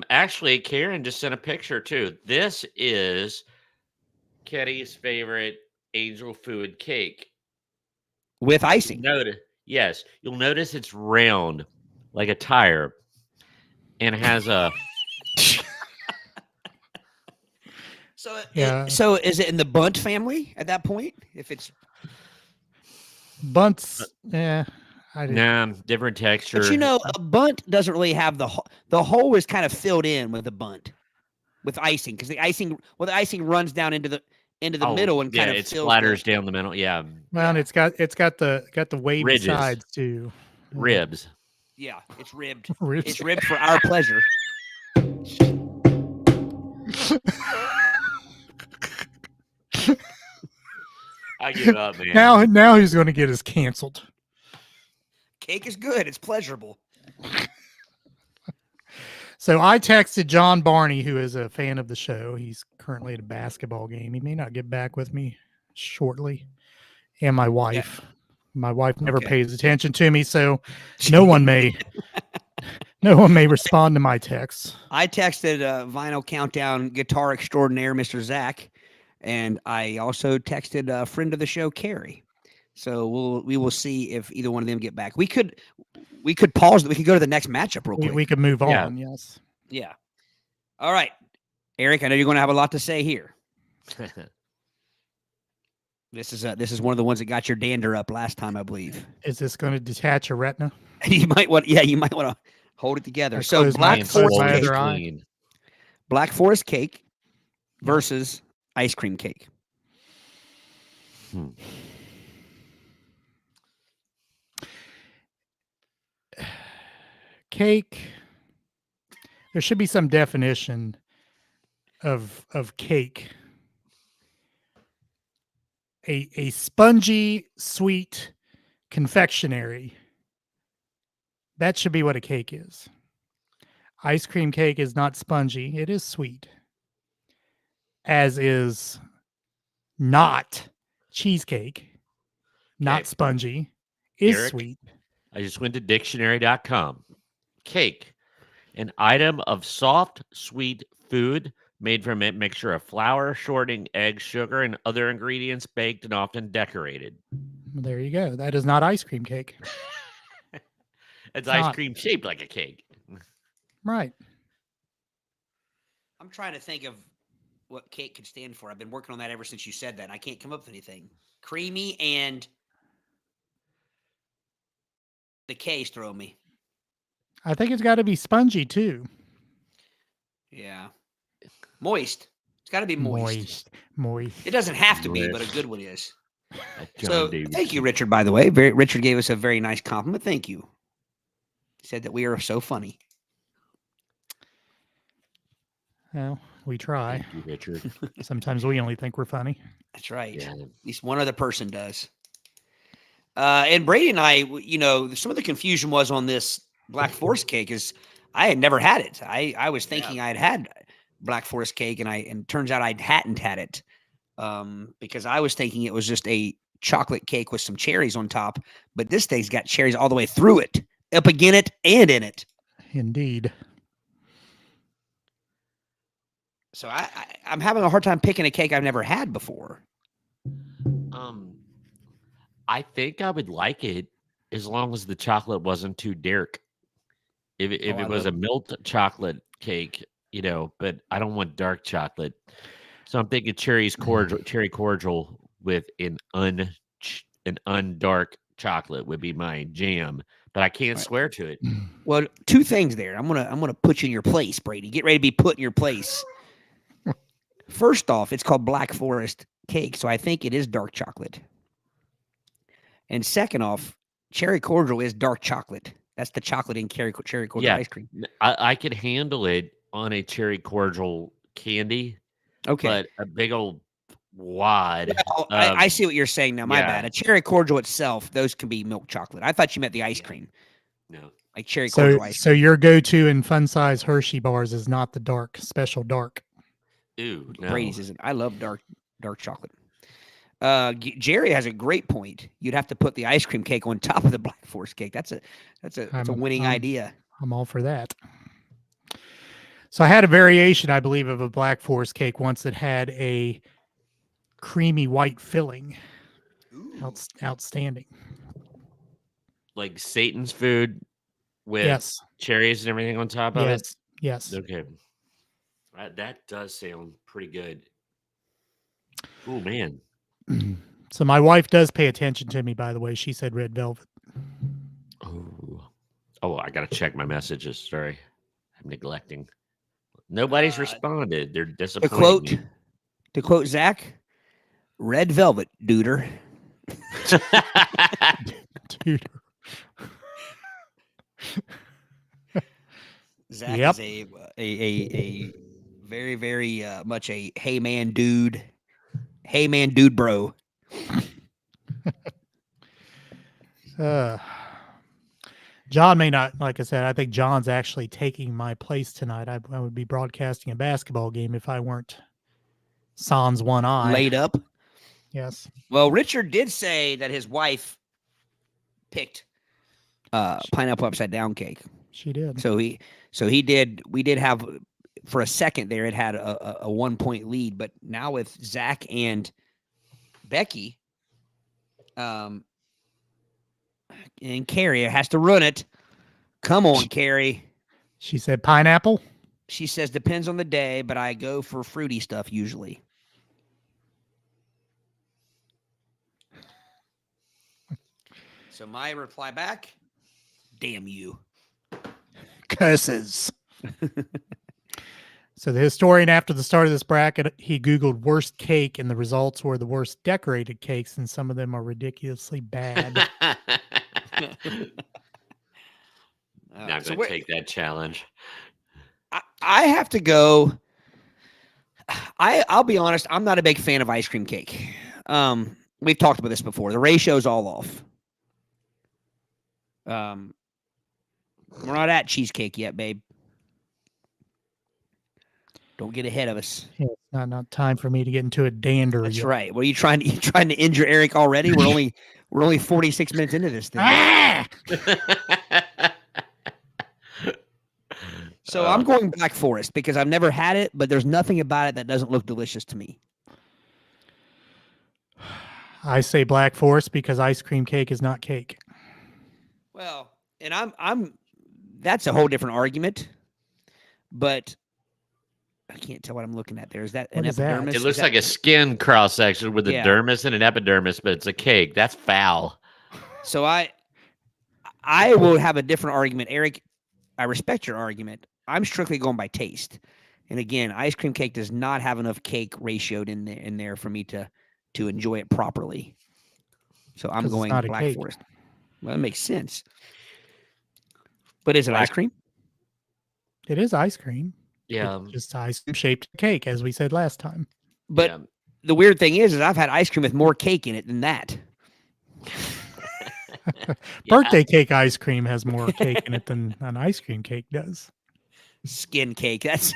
Actually, Karen just sent a picture too. This is Kenny's favorite angel food cake. With icing. Yes, you'll notice it's round like a tire and has a. So Yeah. So is it in the Bunt family at that point? If it's Bunts, yeah. I didn't. Nah, different texture. But you know, a bunt doesn't really have the hole is kind of filled in with a bunt with icing because the icing runs down into the middle and kind of it fills splatters down the middle. Yeah, Well, and it's got the wavy Ridges. sides too. ribs. Yeah, it's ribbed. Ribs. It's ribbed for our pleasure. I give up, man. Now he's going to get us canceled. Cake is good. It's pleasurable. So I texted John Barney, who is a fan of the show. He's currently at a basketball game. He may not get back with me shortly. And my wife. My wife never Okay. pays attention to me, so no one may No one may respond to my texts. I texted Vinyl Countdown guitar extraordinaire, Mr. Zach, and I also texted a friend of the show, Carrie. So we will see if either one of them get back. We could pause. We could go to the next matchup real quick. We could move Yeah. on. Yes. Yeah. All right, Eric. I know you're going to have a lot to say here. This is one of the ones that got your dander up last time, I believe. Is this going to detach a retina? You might want to hold it together. I So close Black my Forest other cake, eye. Black Forest cake versus ice cream cake. Cake. There should be some definition of cake. A spongy, sweet confectionery. That should be what a cake is. Ice cream cake is not spongy. It is sweet. As is not cheesecake. Not Okay. spongy. Is Eric? sweet. I just went to dictionary.com. Cake, an item of soft, sweet food made from a mixture of flour, shortening, eggs, sugar, and other ingredients, baked and often decorated. Well, there you go. That is not ice cream cake. It's ice not. cream shaped like a cake. Right. I'm trying to think of what cake could stand for. I've been working on that ever since you said that. And I can't come up with anything. Creamy and the K's throw me. I think it's got to be spongy too. Yeah. Moist. It's got to be moist. Moist. It doesn't have to be, but a Moist. good one is. That's So John Davis. thank you, Richard, by the way. Richard gave us a very nice compliment. Thank you. He said that we are so funny. Well, we try. Thank you, Richard. Sometimes we only think we're funny. That's right. Yeah. At least one other person does. And Brady and I, some of the confusion was on this Black Forest cake is I had never had it. I was thinking I had Black Forest cake, and it turns out I hadn't had it because I was thinking it was just a chocolate cake with some cherries on top. But this thing's got cherries all the way through it, up again it, and in it. Indeed. So I'm having a hard time picking a cake I've never had before. I think I would like it as long as the chocolate wasn't too dark. If it was a milk chocolate cake, but I don't want dark chocolate. So I'm thinking cherry cordial with an undark chocolate would be my jam, but I can't swear to it. Well, two things there. I'm gonna put you in your place, Brady. Get ready to be put in your place. First off, it's called Black Forest cake, so I think it is dark chocolate. And second off, cherry cordial is dark chocolate. That's the chocolate in cherry cordial ice cream. I could handle it on a cherry cordial candy. Okay. But a big old wad. Well, I see what you're saying now. My bad. A cherry cordial itself, those can be milk chocolate. I thought you meant the ice cream. No. Like cherry cordial ice cream. So your go-to in fun size Hershey bars is not the special dark. Ew, no. Brady's isn't. I love dark chocolate. Jerry has a great point. You'd have to put the ice cream cake on top of the Black Forest cake. That's a winning idea. I'm all for that. So I had a variation, I believe, of a Black Forest cake once that had a creamy white filling. Outstanding. Like Satan's food with cherries and everything on top of it? Yes. Okay. That does sound pretty good. Oh, man. So my wife does pay attention to me, by the way. She said red velvet. Oh, I got to check my messages. Sorry. I'm neglecting. Nobody's responded. They're disappointed. To quote Zach, red velvet, duder. Duder. Zach is a very, very much a hey man dude bro. John may not, like I said, I think John's actually taking my place tonight. I would be broadcasting a basketball game if I weren't sans one eye. Laid up. Yes. Well, Richard did say that his wife picked pineapple upside down cake. She did. So he did. We did have for a second there. It had a 1 point lead, but now with Zach and Becky, and Carrie has to run it. Come on, Carrie. She said pineapple. She says depends on the day, but I go for fruity stuff usually. So my reply back, damn you. Curses. So the historian, after the start of this bracket, he Googled worst cake, and the results were the worst decorated cakes, and some of them are ridiculously bad. Not going to take that challenge. I have to go. I'll be honest. I'm not a big fan of ice cream cake. We've talked about this before. The ratio's all off. We're not at cheesecake yet, babe. Don't get ahead of us. Yeah, it's not time for me to get into a dander. That's yet. right. Well, you trying to injure Eric already? We're only 46 minutes into this thing. Ah! So I'm going Black Forest because I've never had it, but there's nothing about it that doesn't look delicious to me. I say Black Forest because ice cream cake is not cake. Well, and I'm that's a whole different argument, but I can't tell what I'm looking at there. Is that an What is that? epidermis? It looks like a skin cross section with a Yeah. dermis and an epidermis, but it's a cake. That's foul. So I will have a different argument. Eric, I respect your argument. I'm strictly going by taste. And again, ice cream cake does not have enough cake ratioed in there for me to enjoy it properly. So I'm 'Cause it's going not a Black cake. Forest. Well, that makes sense. But is it ice cream? It is ice cream. Yeah. It's just ice cream shaped cake, as we said last time. But yeah. the weird thing is I've had ice cream with more cake in it than that. Birthday cake ice cream has more cake in it than an ice cream cake does. Skin cake. That's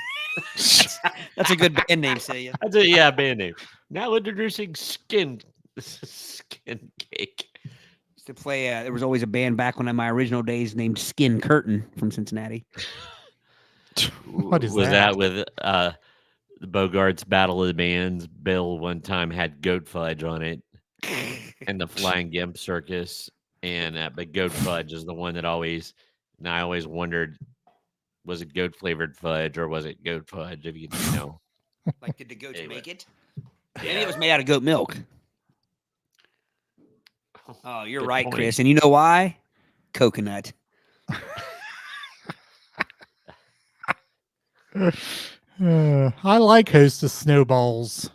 a good band name, say you. That's a band name. Now introducing skin cake. Used to play. There was always a band back when in my original days named Skin Curtain from Cincinnati. What is Was that? that with the Bogart's Battle of the Bands? Bill one time had goat fudge on it, and the Flying Gimp Circus, and but goat fudge is the one that always. And I always wondered, was it goat flavored fudge or was it goat fudge? If you know, Like, did the goats Anyway. make it? Maybe it was made out of goat milk. Oh, you're Good right, point. Chris. And you know why? Coconut. I like Hostess snowballs,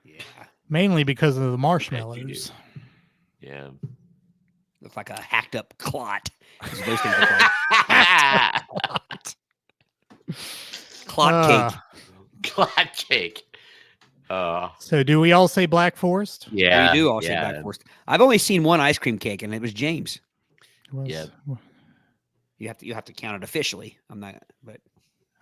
Yeah. mainly because of the do. marshmallows. yeah. Looks like a hacked up clot. That's what those things look like. Clot cake. Clot cake. So do we all say Black Forest? Yeah. We do all say Black Forest. I've only seen one ice cream cake, and it was James. It was- Yeah. You have to count it officially. I'm not, but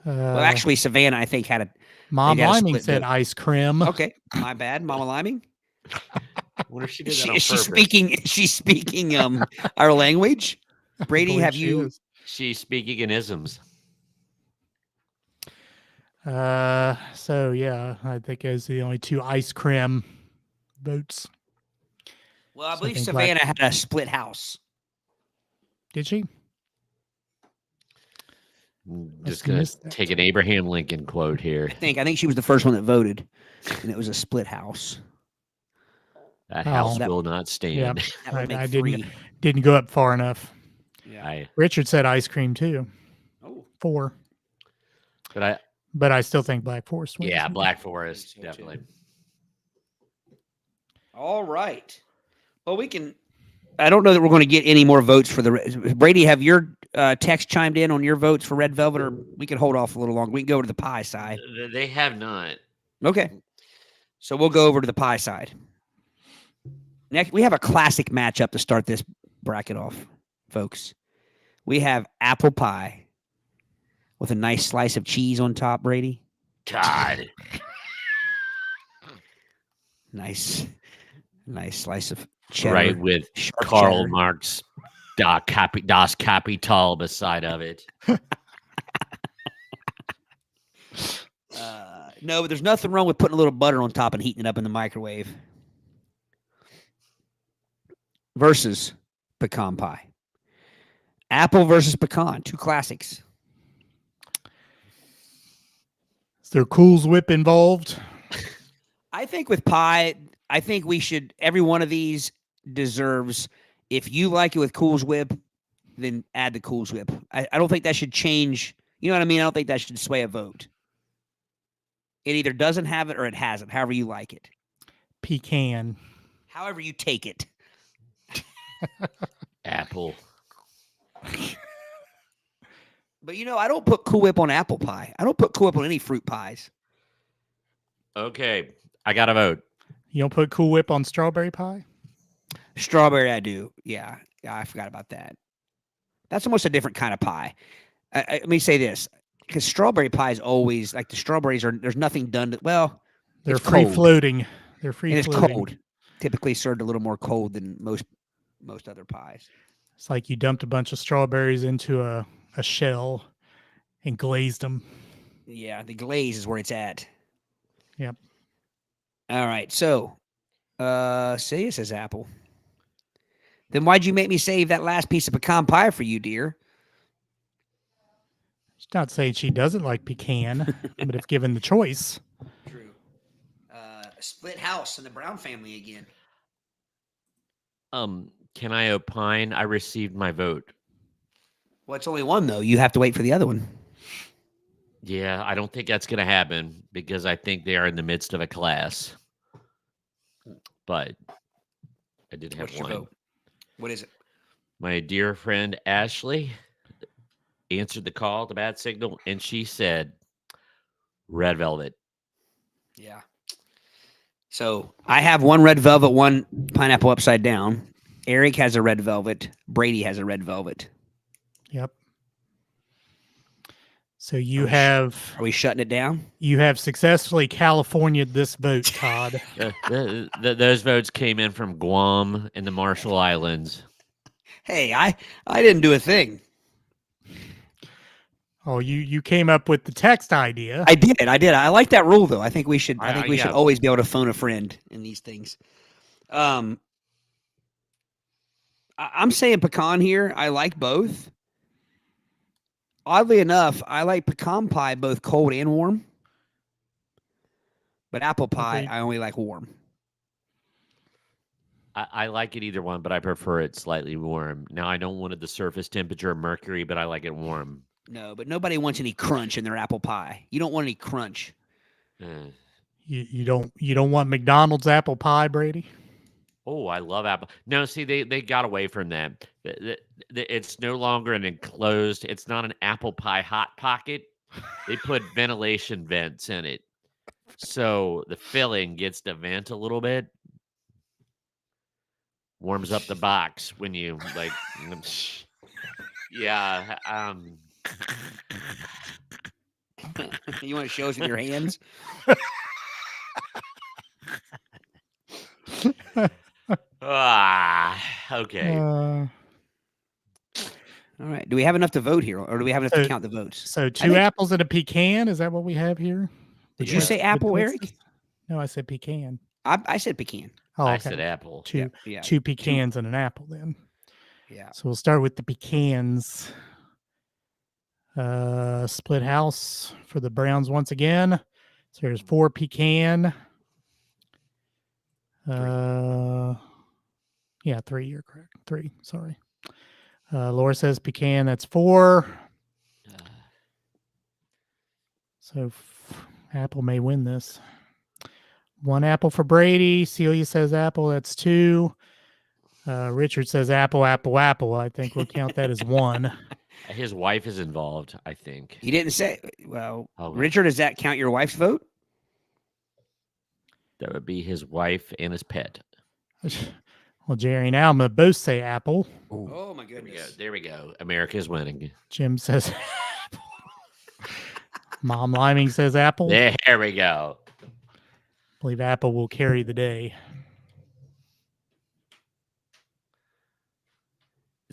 Uh, well, actually, Savannah, I think, had a. Mom they got a Liming split said vote. ice cream. Okay, my bad, Mama Liming. I wonder if she did that She, on is she purpose. speaking? Is she speaking our language? I Brady, believe have she you? is. She's speaking in isms. So yeah, I think those are the only two ice cream votes. Well, I So I believe think Black- Savannah had a split house. Did she? Just Must have gonna missed that. take an Abraham Lincoln quote here. I think she was the first one that voted, and it was a split house. That Oh. house That- will not stand. Yeah. That would make I didn't- 3. Didn't go up far enough. Yeah. Richard said ice cream too. Oh, 4. But But I still think Black Forest wins. yeah, Black Forest so, too. definitely. all right. Well, we can. I don't know that we're going to get any more votes for the Brady. Have your text chimed in on your votes for Red Velvet, or we can hold off a little longer? We can go over to the pie side. They have not. Okay. So we'll go over to the pie side. Next, we have a classic matchup to start this bracket off, folks. We have apple pie with a nice slice of cheese on top, Brady. God. Nice slice of cheddar. Right with sharp Karl cheddar. Marx Das Capital beside of it. No, but there's nothing wrong with putting a little butter on top and heating it up in the microwave. Versus pecan pie. Apple versus pecan, two classics. Is there Cool's Whip involved? I think with pie, I think we should, every one of these deserves, if you like it with Cool's Whip, then add the Cool's Whip. I don't think that should change. You know what I mean? I don't think that should sway a vote. It either doesn't have it or it has it, however you like it. Pecan. However you take it. Apple. But I don't put Cool Whip on apple pie. I don't put Cool Whip on any fruit pies. Okay, I got to vote. You don't put Cool Whip on strawberry pie? Strawberry, I do. Yeah, I forgot about that. That's almost a different kind of pie. Let me say this, because strawberry pie is always like the strawberries are. There's nothing done to. Well, They're it's free cold. floating. They're free And it's floating. cold. Typically served a little more cold than most other pies. It's like you dumped a bunch of strawberries into a shell and glazed them. Yeah, the glaze is where it's at. Yep. All right, so Celia says apple. Then why'd you make me save that last piece of pecan pie for you, dear? She's not saying she doesn't like pecan, but if given the choice. True. Split house in the Brown family again. Can I opine? I received my vote. Well, it's only one though. You have to wait for the other one. Yeah, I don't think that's going to happen because I think they are in the midst of a class. But I did have What's your one. vote? What is it? My dear friend Ashley answered the call, the bad signal, and she said red velvet. Yeah. So I have one red velvet, one pineapple upside down. Eric has a red velvet. Brady has a red velvet. Yep. So you have Are we shutting it down? you have successfully California'd this vote, Todd. Those votes came in from Guam and the Marshall Islands. Hey, I didn't do a thing. Oh, you came up with the text idea. I did. I like that rule though. I think we should. I think we should Yeah. always be able to phone a friend in these things. I'm saying pecan here. I like both. Oddly enough, I like pecan pie both cold and warm. But apple pie, Okay. I only like warm. I like it either one, but I prefer it slightly warm. Now, I don't want it the surface temperature of mercury, but I like it warm. No, but nobody wants any crunch in their apple pie. You don't want any crunch. Uh, You don't want McDonald's apple pie, Brady? Oh, I love apple. No, see, they got away from that. It's no longer an enclosed. It's not an apple pie hot pocket. They put ventilation vents in it, so the filling gets to vent a little bit. Warms up the box when you like. Yeah. You want to show us with your hands? Okay. All right. Do we have enough to vote here, or do we have enough to count the votes? So two apples and a pecan. Is that what we have here? Did you say apple, Eric? No, I said pecan. I said pecan. Oh, I okay. said apple. Yeah. Two pecans and an apple then. Yeah. So we'll start with the pecans. Split house for the Browns once again. So there's 4 pecan. 3. Yeah, 3. You're correct. 3. Sorry. Laura says pecan. That's 4. So apple may win this. 1 apple for Brady. Celia says apple. That's 2. Richard says apple, apple, apple. I think we'll count that as 1. His wife is involved, I think. He didn't say. Well, Okay. Richard, does that count your wife's vote? That would be his wife and his pet. Well, Jerry and Alma both say apple. Oh my There we go. goodness. There we go. America's winning. Jim says apple. Mom Liming says apple. There we go. I believe apple will carry the day.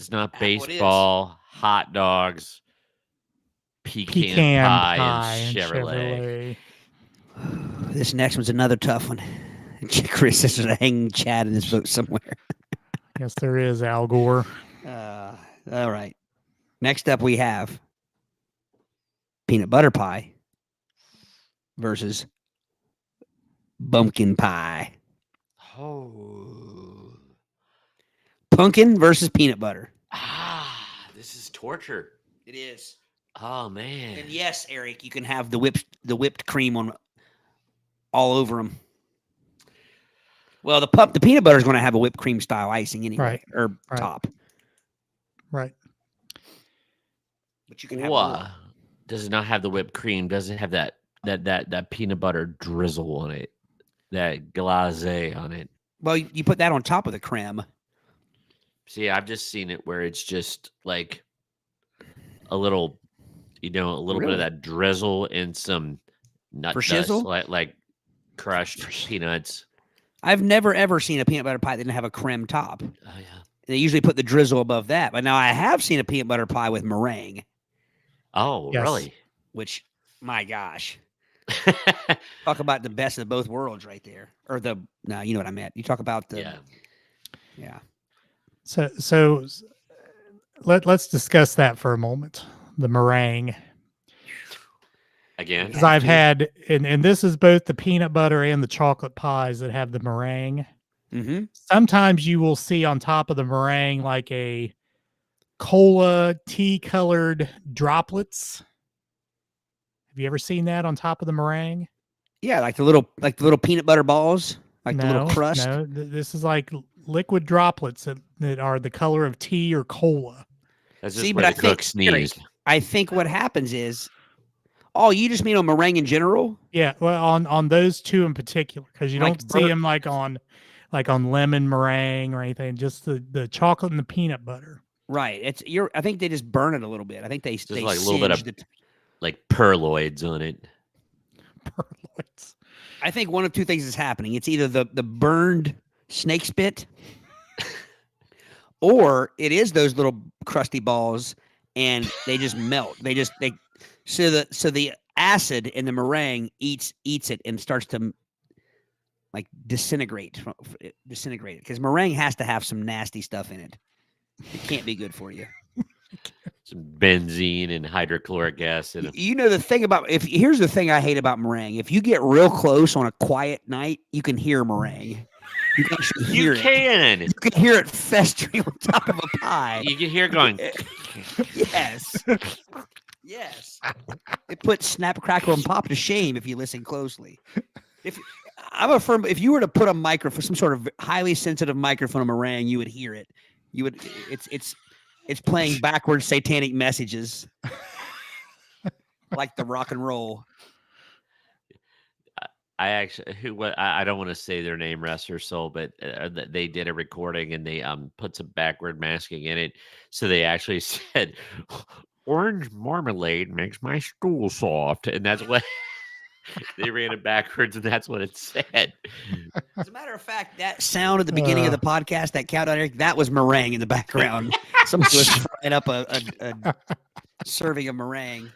It's not It is. baseball, hot dogs, pecan pie, and Chevrolet. This next one's another tough one. Chris says there's a hanging Chad in this boat somewhere. Yes, there is, Al Gore. All right. Next up, we have peanut butter pie versus pumpkin pie. Oh. Pumpkin versus peanut butter. This is torture. It is. Oh man. And yes, Eric, you can have the whipped cream on all over them. Well, the peanut butter is going to have a whipped cream style icing anyway, Right. or Right. top. Right. But you can have What? Does it not have the whipped cream? Does it have that peanut butter drizzle on it? That glaze on it? well, you put that on top of the creme. See, I've just seen it where it's just like a little, a little bit Really? of that drizzle and some nut For dust, shizzle? like crushed peanuts. I've never ever seen a peanut butter pie that didn't have a creme top. Oh yeah. They usually put the drizzle above that. But now I have seen a peanut butter pie with meringue, Oh, Yes. really? which, my gosh, talk about the best of both worlds right there. Or no, you know what I meant. You talk about the, yeah. So let's discuss that for a moment. The meringue, Again? because I've had, and this is both the peanut butter and the chocolate pies that have the meringue. Mm-hmm. Sometimes you will see on top of the meringue like a cola tea-colored droplets. Have you ever seen that on top of the meringue? Yeah, like the little peanut butter balls, like the little crust. No, this is like liquid droplets that are the color of tea or cola. That's See, just but where I the think- cook sneezed. I think what happens is, you just mean on meringue in general? Yeah, well, on those two in particular, because you Like don't see them like on lemon meringue or anything. Just the chocolate and the peanut butter. Right. I think they just burn it a little bit. I think they like a little bit of- singe the- Like perloids on it. Perloids. I think one of two things is happening. It's either the burned snake spit, or it is those little crusty balls, and they just melt. So the acid in the meringue eats it and starts to like disintegrate it, because meringue has to have some nasty stuff in it. It can't be good for you. Some benzene and hydrochloric acid. You know the thing about here's the thing I hate about meringue. If you get real close on a quiet night, you can hear meringue. You can actually hear You it. can. You can hear it festering on top of a pie. You can hear it going. Yes. Yes. It puts Snap, Crackle, and Pop to shame if you listen closely. If you were to put a microphone, some sort of highly sensitive microphone on meringue, you would hear it. You would. It's playing backwards satanic messages, like the rock and roll. I actually, I don't want to say their name, rest their soul, but they did a recording and they put some backward masking in it. So they actually said, "Orange marmalade makes my stool soft," and that's what they ran it backwards, and that's what it said. As a matter of fact, that sound at the beginning of the podcast, that countdown, Eric, that was meringue in the background. Somebody was frying up a serving of meringue.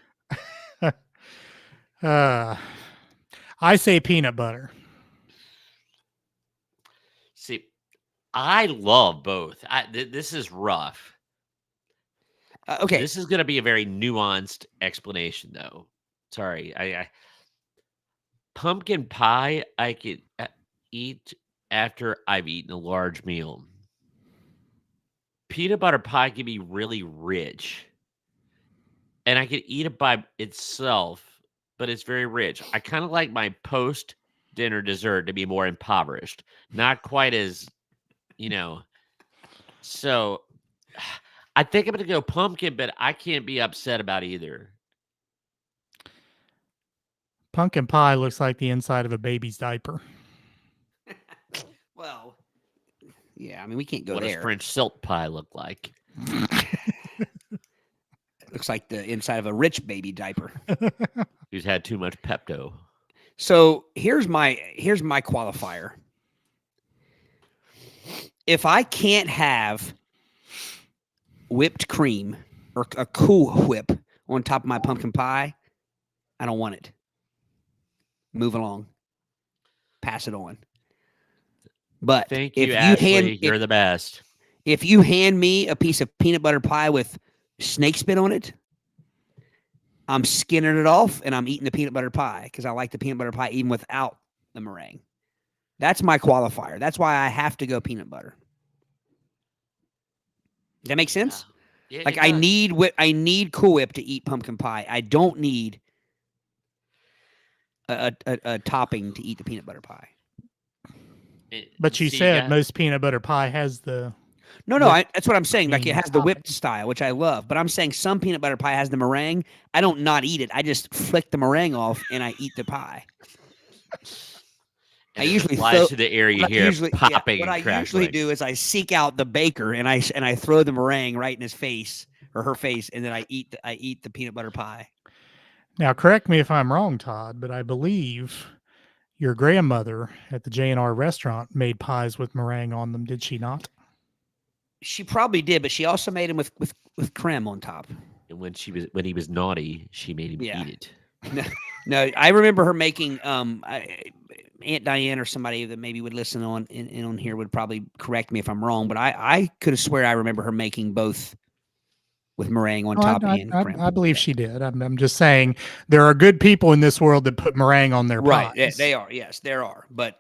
I say peanut butter. See, I love both. This is rough. Okay. This is going to be a very nuanced explanation, though. Sorry, I pumpkin pie I could eat after I've eaten a large meal. Peanut butter pie can be really rich, and I could eat it by itself, but it's very rich. I kind of like my post-dinner dessert to be more impoverished, not quite as, So, I think I'm going to go pumpkin, but I can't be upset about either. Pumpkin pie looks like the inside of a baby's diaper. Well, yeah, I mean, we can't go What there. does French silk pie look like? Looks like the inside of a rich baby diaper. Who's had too much Pepto? So here's my qualifier. If I can't have whipped cream or a Cool Whip on top of my pumpkin pie, I don't want it. Move along. Pass it on. But Thank if you, you hand Ashley. You're the best. if you hand me a piece of peanut butter pie with snake spit on it, I'm skinning it off and I'm eating the peanut butter pie because I like the peanut butter pie even without the meringue. That's my qualifier. That's why I have to go peanut butter. Does that make sense? Yeah, Like it I does. need Cool Whip to eat pumpkin pie. I don't need a topping to eat the peanut butter pie. But you See, said most peanut butter pie has the No, that's what I'm saying. Like it cream has the whipped topping. style, which I love. But I'm saying some peanut butter pie has the meringue. I don't not eat it. I just flick the meringue off and I eat the pie. and I as it usually flies throw. through the air, you What I hear usually, it popping what and I usually crackling. do is I seek out the baker and I throw the meringue right in his face or her face, and then I eat the peanut butter pie. Now, correct me if I'm wrong, Todd, but I believe your grandmother at the J&R restaurant made pies with meringue on them, did she not? She probably did, but she also made him with creme on top. And when he was naughty, she made him Yeah. eat it. No, I remember her making Aunt Diane or somebody that maybe would listen on here would probably correct me if I'm wrong, but I could have swear I remember her making both with meringue on Oh, top and creme. I believe she did. I'm just saying there are good people in this world that put meringue on their Right. pies. They are. Yes, there are. But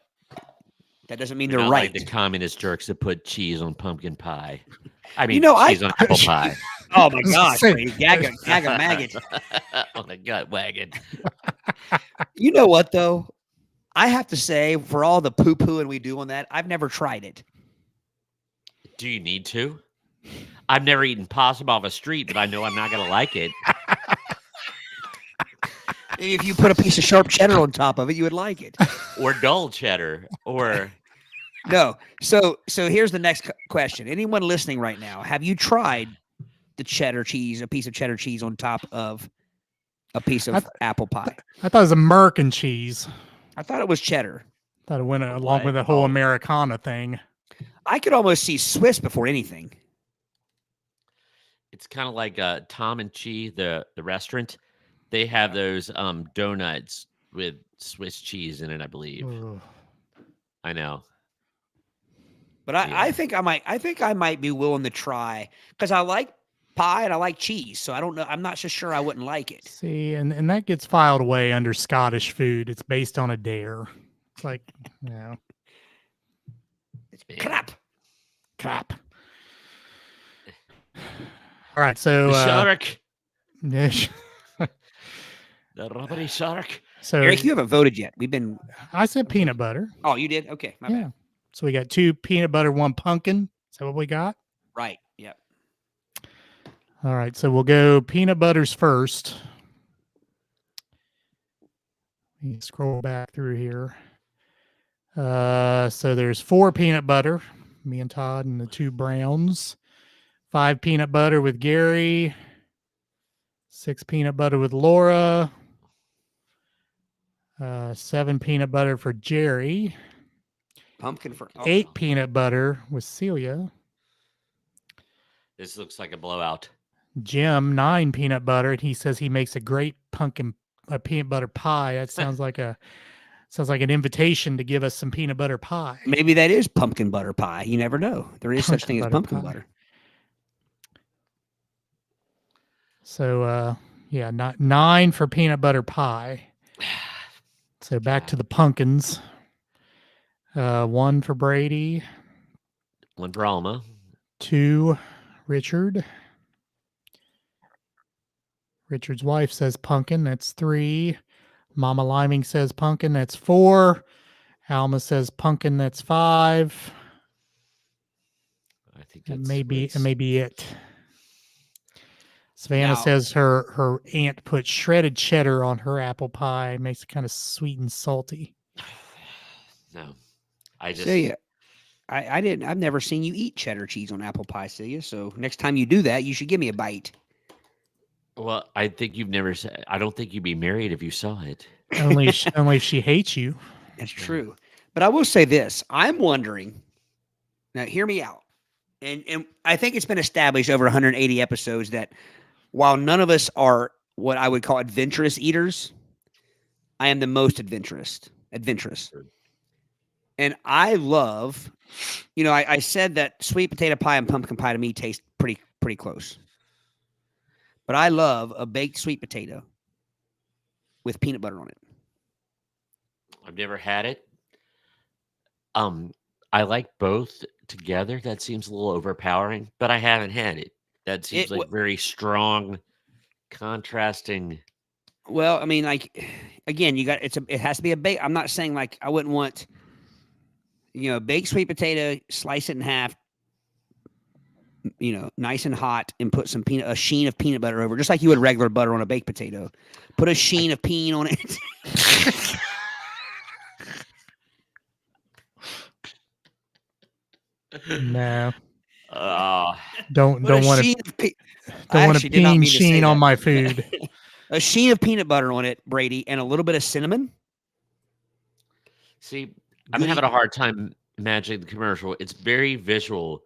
that doesn't mean We're they're not right. like the communist jerks that put cheese on pumpkin pie. I mean, You know, cheese on apple pie. Oh my was gonna gosh, say- Brady, gag a maggot. On a gut wagon. You know what though? I have to say, for all the poo pooing we do on that, I've never tried it. Do you need to? I've never eaten possum off a street, but I know I'm not going to like it. Maybe if you put a piece of sharp cheddar on top of it, you would like it. Or dull cheddar. Or No. So here's the next question. Anyone listening right now, have you tried the cheddar cheese, a piece of cheddar cheese on top of a piece of apple pie? I thought it was American cheese. I thought it was cheddar. Thought it went along What? with the whole Oh. Americana thing. I could almost see Swiss before anything. it's kind of like Tom and Chi, the restaurant. They have those donuts with Swiss cheese in it, I believe. Ugh. I know. But Yeah. I think I might be willing to try because I like pie and I like cheese. So I don't know. I'm not so sure I wouldn't like it. See, and that gets filed away under Scottish food. It's based on a dare. It's like, yeah, Man. Crap. All right, so The shark. yeah, The rubbery shark. so Eric, you haven't voted yet. We've been. I said peanut butter. Oh, you did? Okay. My Yeah. bad. So we got 2 peanut butter, 1 pumpkin. Is that what we got? Right. Yep. All right, so we'll go peanut butters first. Let me scroll back through here. So there's 4 peanut butter, me and Todd, and the 2 browns. 5 peanut butter with Gary. 6 peanut butter with Laura. 7 peanut butter for Jerry. Pumpkin for 8 peanut butter with Celia. This looks like a blowout. Jim, 9 peanut butter, and he says he makes a great peanut butter pie. That sounds like an invitation to give us some peanut butter pie. Maybe that is pumpkin butter pie. You never know. There is such thing as pumpkin pie. butter. So yeah, 9 for peanut butter pie. So back to the pumpkins. 1 for Brady, One for Alma. 2 Richard. Richard's wife says pumpkin. That's 3. Mama Liming says pumpkin. That's 4. Alma says pumpkin. That's 5. I think It that's may be what's- it. Savannah Now- says her aunt put shredded cheddar on her apple pie. Makes it kind of sweet and salty. No. I just Celia, I didn't. I've never seen you eat cheddar cheese on apple pie, Celia. So next time you do that, you should give me a bite. well, I think you've never said I don't think you'd be married if you saw it. Only if she hates you. That's true. But I will say this: I'm wondering. Now, hear me out. And I think it's been established over 180 episodes that while none of us are what I would call adventurous eaters, I am the most adventurous. And I love, I said that sweet potato pie and pumpkin pie to me taste pretty close. But I love a baked sweet potato with peanut butter on it. I've never had it. I like both together. That seems a little overpowering, but I haven't had it. That seems like very strong, contrasting. Well, I mean, like, again, it has to be a bake. I'm not saying like I wouldn't want, baked sweet potato, slice it in half, nice and hot, and put a sheen of peanut butter over, just like you would regular butter on a baked potato. Put a sheen of peen on it. No, don't want a peen sheen on my food. A sheen of peanut butter on it, Brady, and a little bit of cinnamon. See, I'm having a hard time imagining the commercial. It's very visual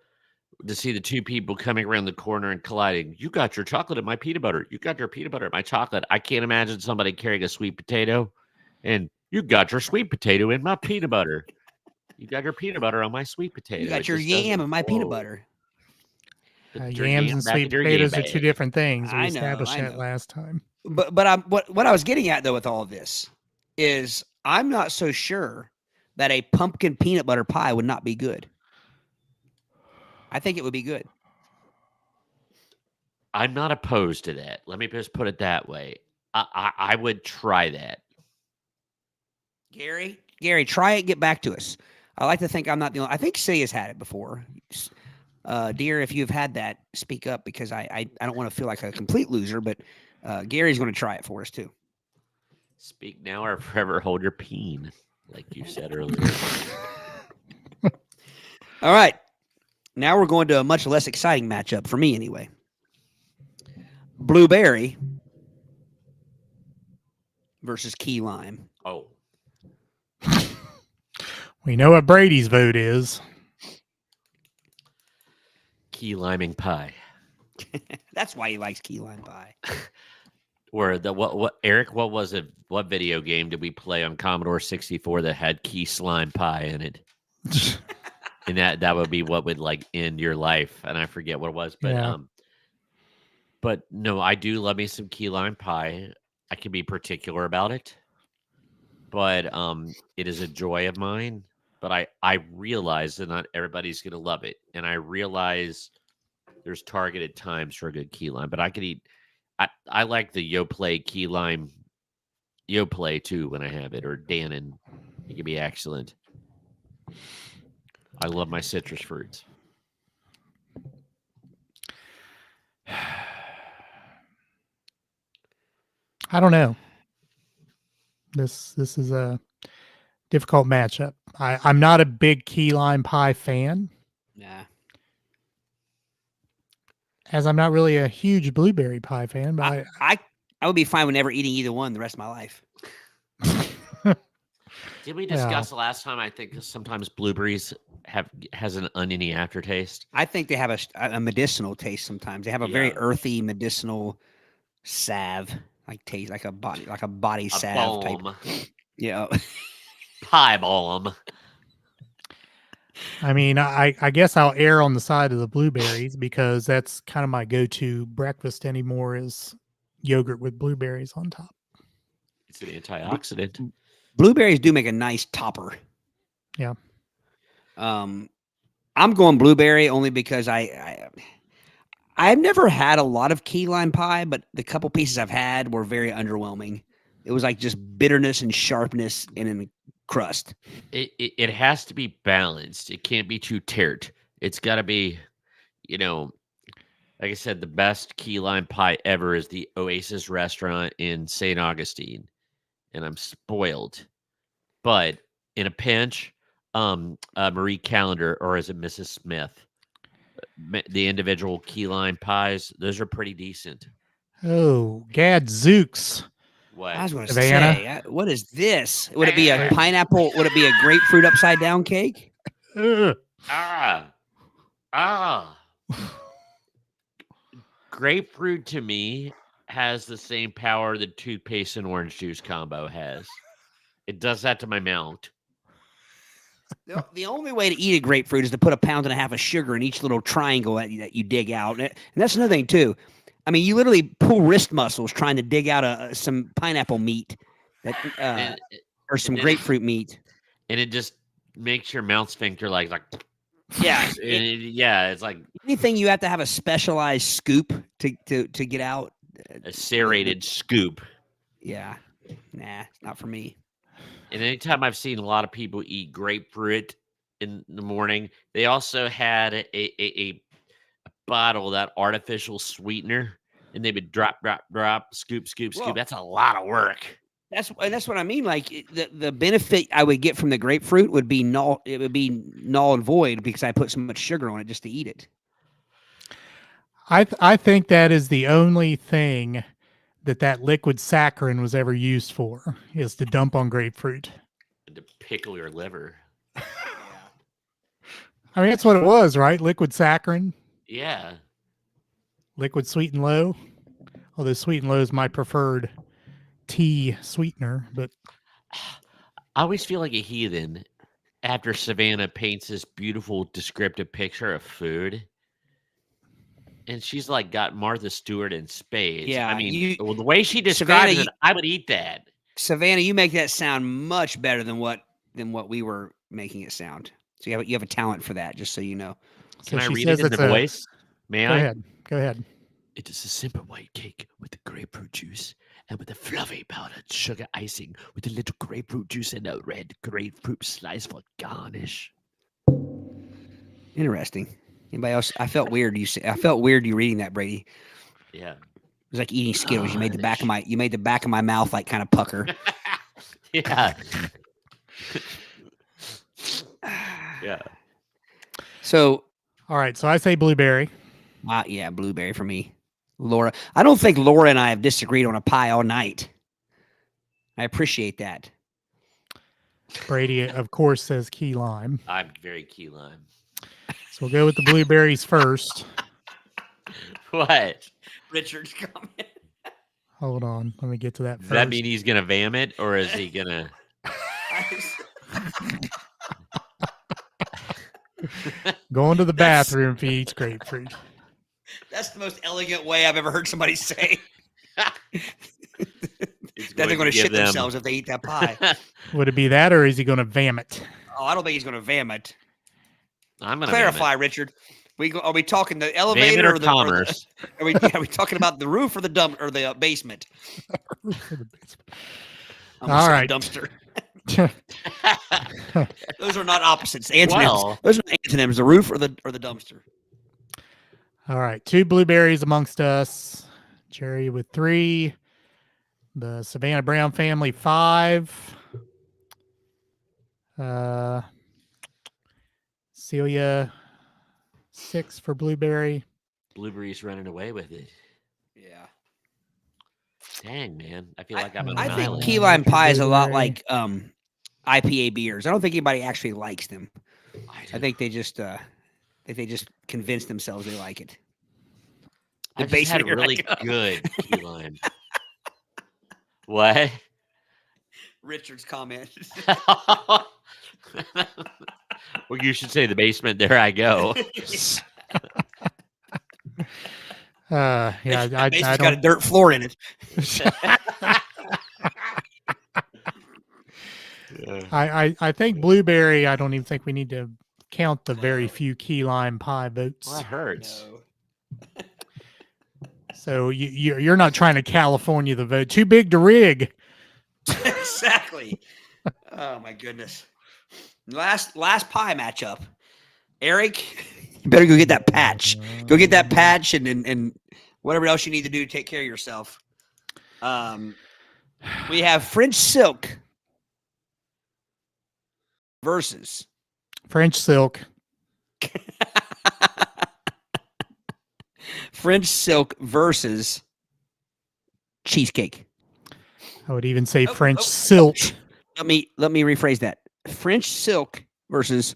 to see the two people coming around the corner and colliding. You got your chocolate and my peanut butter. You got your peanut butter and my chocolate. I can't imagine somebody carrying a sweet potato and you got your sweet potato in my peanut butter. You got your peanut butter on my sweet potato. You got your yam and my peanut butter. Yams and sweet potatoes are two different things. We established that last time. But what I was getting at though with all of this is I'm not so sure that a pumpkin peanut butter pie would not be good. I think it would be good. I'm not opposed to that. Let me just put it that way. I would try that. Gary, try it. Get back to us. I like to think I'm not the only. I think Celia's had it before. Dear, if you've had that, speak up because I don't want to feel like a complete loser. But Gary's going to try it for us too. Speak now or forever hold your peen, like you said earlier. All right. Now we're going to a much less exciting matchup for me anyway. Blueberry versus key lime. Oh. We know what Brady's vote is. Key liming pie. That's why he likes key lime pie. Or what Eric, what was it? What video game did we play on Commodore 64 that had key slime pie in it? And that would be what would like end your life. And I forget what it was, but but no, I do love me some key lime pie. I can be particular about it, but it is a joy of mine. But I realize that not everybody's gonna love it, and I realize there's targeted times for a good key lime. But I could eat. I like the Yoplait key lime Yoplait too when I have it, or Dannon. It can be excellent. I love my citrus fruits. I don't know. This is a difficult matchup. I'm not a big key lime pie fan. Nah. As I'm not really a huge blueberry pie fan, but I would be fine with never eating either one the rest of my life. Did we discuss the last time? I think sometimes blueberries has an oniony aftertaste. I think they have a medicinal taste sometimes. They have a very earthy medicinal salve like taste, like a body salve balm. type. Yeah. Pie balm. I mean, I guess I'll err on the side of the blueberries because that's kind of my go-to breakfast anymore is yogurt with blueberries on top. It's an antioxidant. Blueberries do make a nice topper. Yeah. I'm going blueberry only because I've never had a lot of key lime pie, but the couple pieces I've had were very underwhelming. It was like just bitterness and sharpness in a crust. It has to be balanced. It can't be too tart. It's got to be, like I said, the best key lime pie ever is the Oasis restaurant in St. Augustine. And I'm spoiled. But in a pinch, Marie Callender, or is it Mrs. Smith? The individual key lime pies, those are pretty decent. Oh, gadzooks. What? I was going to say, what is this? Would it be a pineapple? Would it be a grapefruit upside down cake? Ah. Grapefruit to me has the same power that toothpaste and orange juice combo has. It does that to my mouth. The only way to eat a grapefruit is to put 1.5 pounds of sugar in each little triangle that you dig out. And that's another thing, too. I mean, you literally pull wrist muscles trying to dig out some pineapple meat And, or some then- grapefruit meat. and it just makes your mouth sphincter like Yeah. it's like Anything you have to have a specialized scoop to get out. a serrated scoop. Yeah. Nah, it's not for me. And anytime I've seen a lot of people eat grapefruit in the morning, they also had a bottle of that artificial sweetener, and they would drop, scoop, scoop, Whoa. scoop. That's a lot of work. That's what I mean. Like the benefit I would get from the grapefruit would be null. It would be null and void because I put so much sugar on it just to eat it. I think that is the only thing that liquid saccharin was ever used for, is to dump on grapefruit. And to pickle your liver. I mean, that's what it was, right? Liquid saccharin, Yeah. liquid sweet and low. Although sweet and low is my preferred tea sweetener, but I always feel like a heathen after Savannah paints this beautiful descriptive picture of food. And she's like got Martha Stewart in spades. Yeah, I mean, the way she describes it, I would eat that. Savannah, you make that sound much better than what we were making it sound. So you have a talent for that, just so you know. so Can I she read says it in it's the voice? May Go I? ahead. Go ahead. It is a simple white cake with the grapefruit juice and with a fluffy powdered sugar icing with a little grapefruit juice and a red grapefruit slice for garnish. Interesting. Anybody else? I felt weird. I felt weird you reading that, Brady. Yeah. It was like eating Skittles. You made the back of my mouth like kind of pucker. Yeah. Yeah. So, All right. So I say blueberry. yeah, blueberry for me. Laura, I don't think Laura and I have disagreed on a pie all night. I appreciate that. Brady, of course, says key lime. I'm very key lime. So we'll go with the blueberries first. What? Richard's comment. Hold on. Let me get to that Does first. that mean he's gonna vam it, or is he gonna? Going to the bathroom if he eats grapefruit. That's the most elegant way I've ever heard somebody say He's that they're going to give shit them- themselves if they eat that pie. Would it be that, or is he going to vam it? Oh, I don't think he's going to vam it. I'm gonna Clarify, vam Richard. Are we talking the it. Vam it elevator or or the commerce? Are we talking about the roof or the basement? I'm All say right. dumpster. Those are not opposites. Antonyms. Well- Those are antonyms. The roof or the dumpster. All right. 2 blueberries amongst us. Jerry with 3. The Savannah Brown family 5. Celia 6 for blueberry. Blueberry's running away with it. Yeah. Dang, man. I feel like I'm on I an think island. key lime pie is a lot Blueberry. like IPA beers. I don't think anybody actually likes them. I I think they just convince themselves they like it. I just had basement, you're really like, good key lime. What? Richard's comment. Well, you should say the basement. There I go. Yeah, I Basement's got a don't. dirt floor in it. I think blueberry. I don't even think we need to count the very few key lime pie votes. Well, that hurts. So you're not trying to California the vote. Too big to rig. Exactly. Oh my goodness. Last pie matchup. Eric, you better go get that patch. Go get that patch and whatever else you need to do to take care of yourself. We have French silk versus French silk. French silk versus cheesecake. I would even say Oh, French oh, silt. Let me rephrase that. French silk versus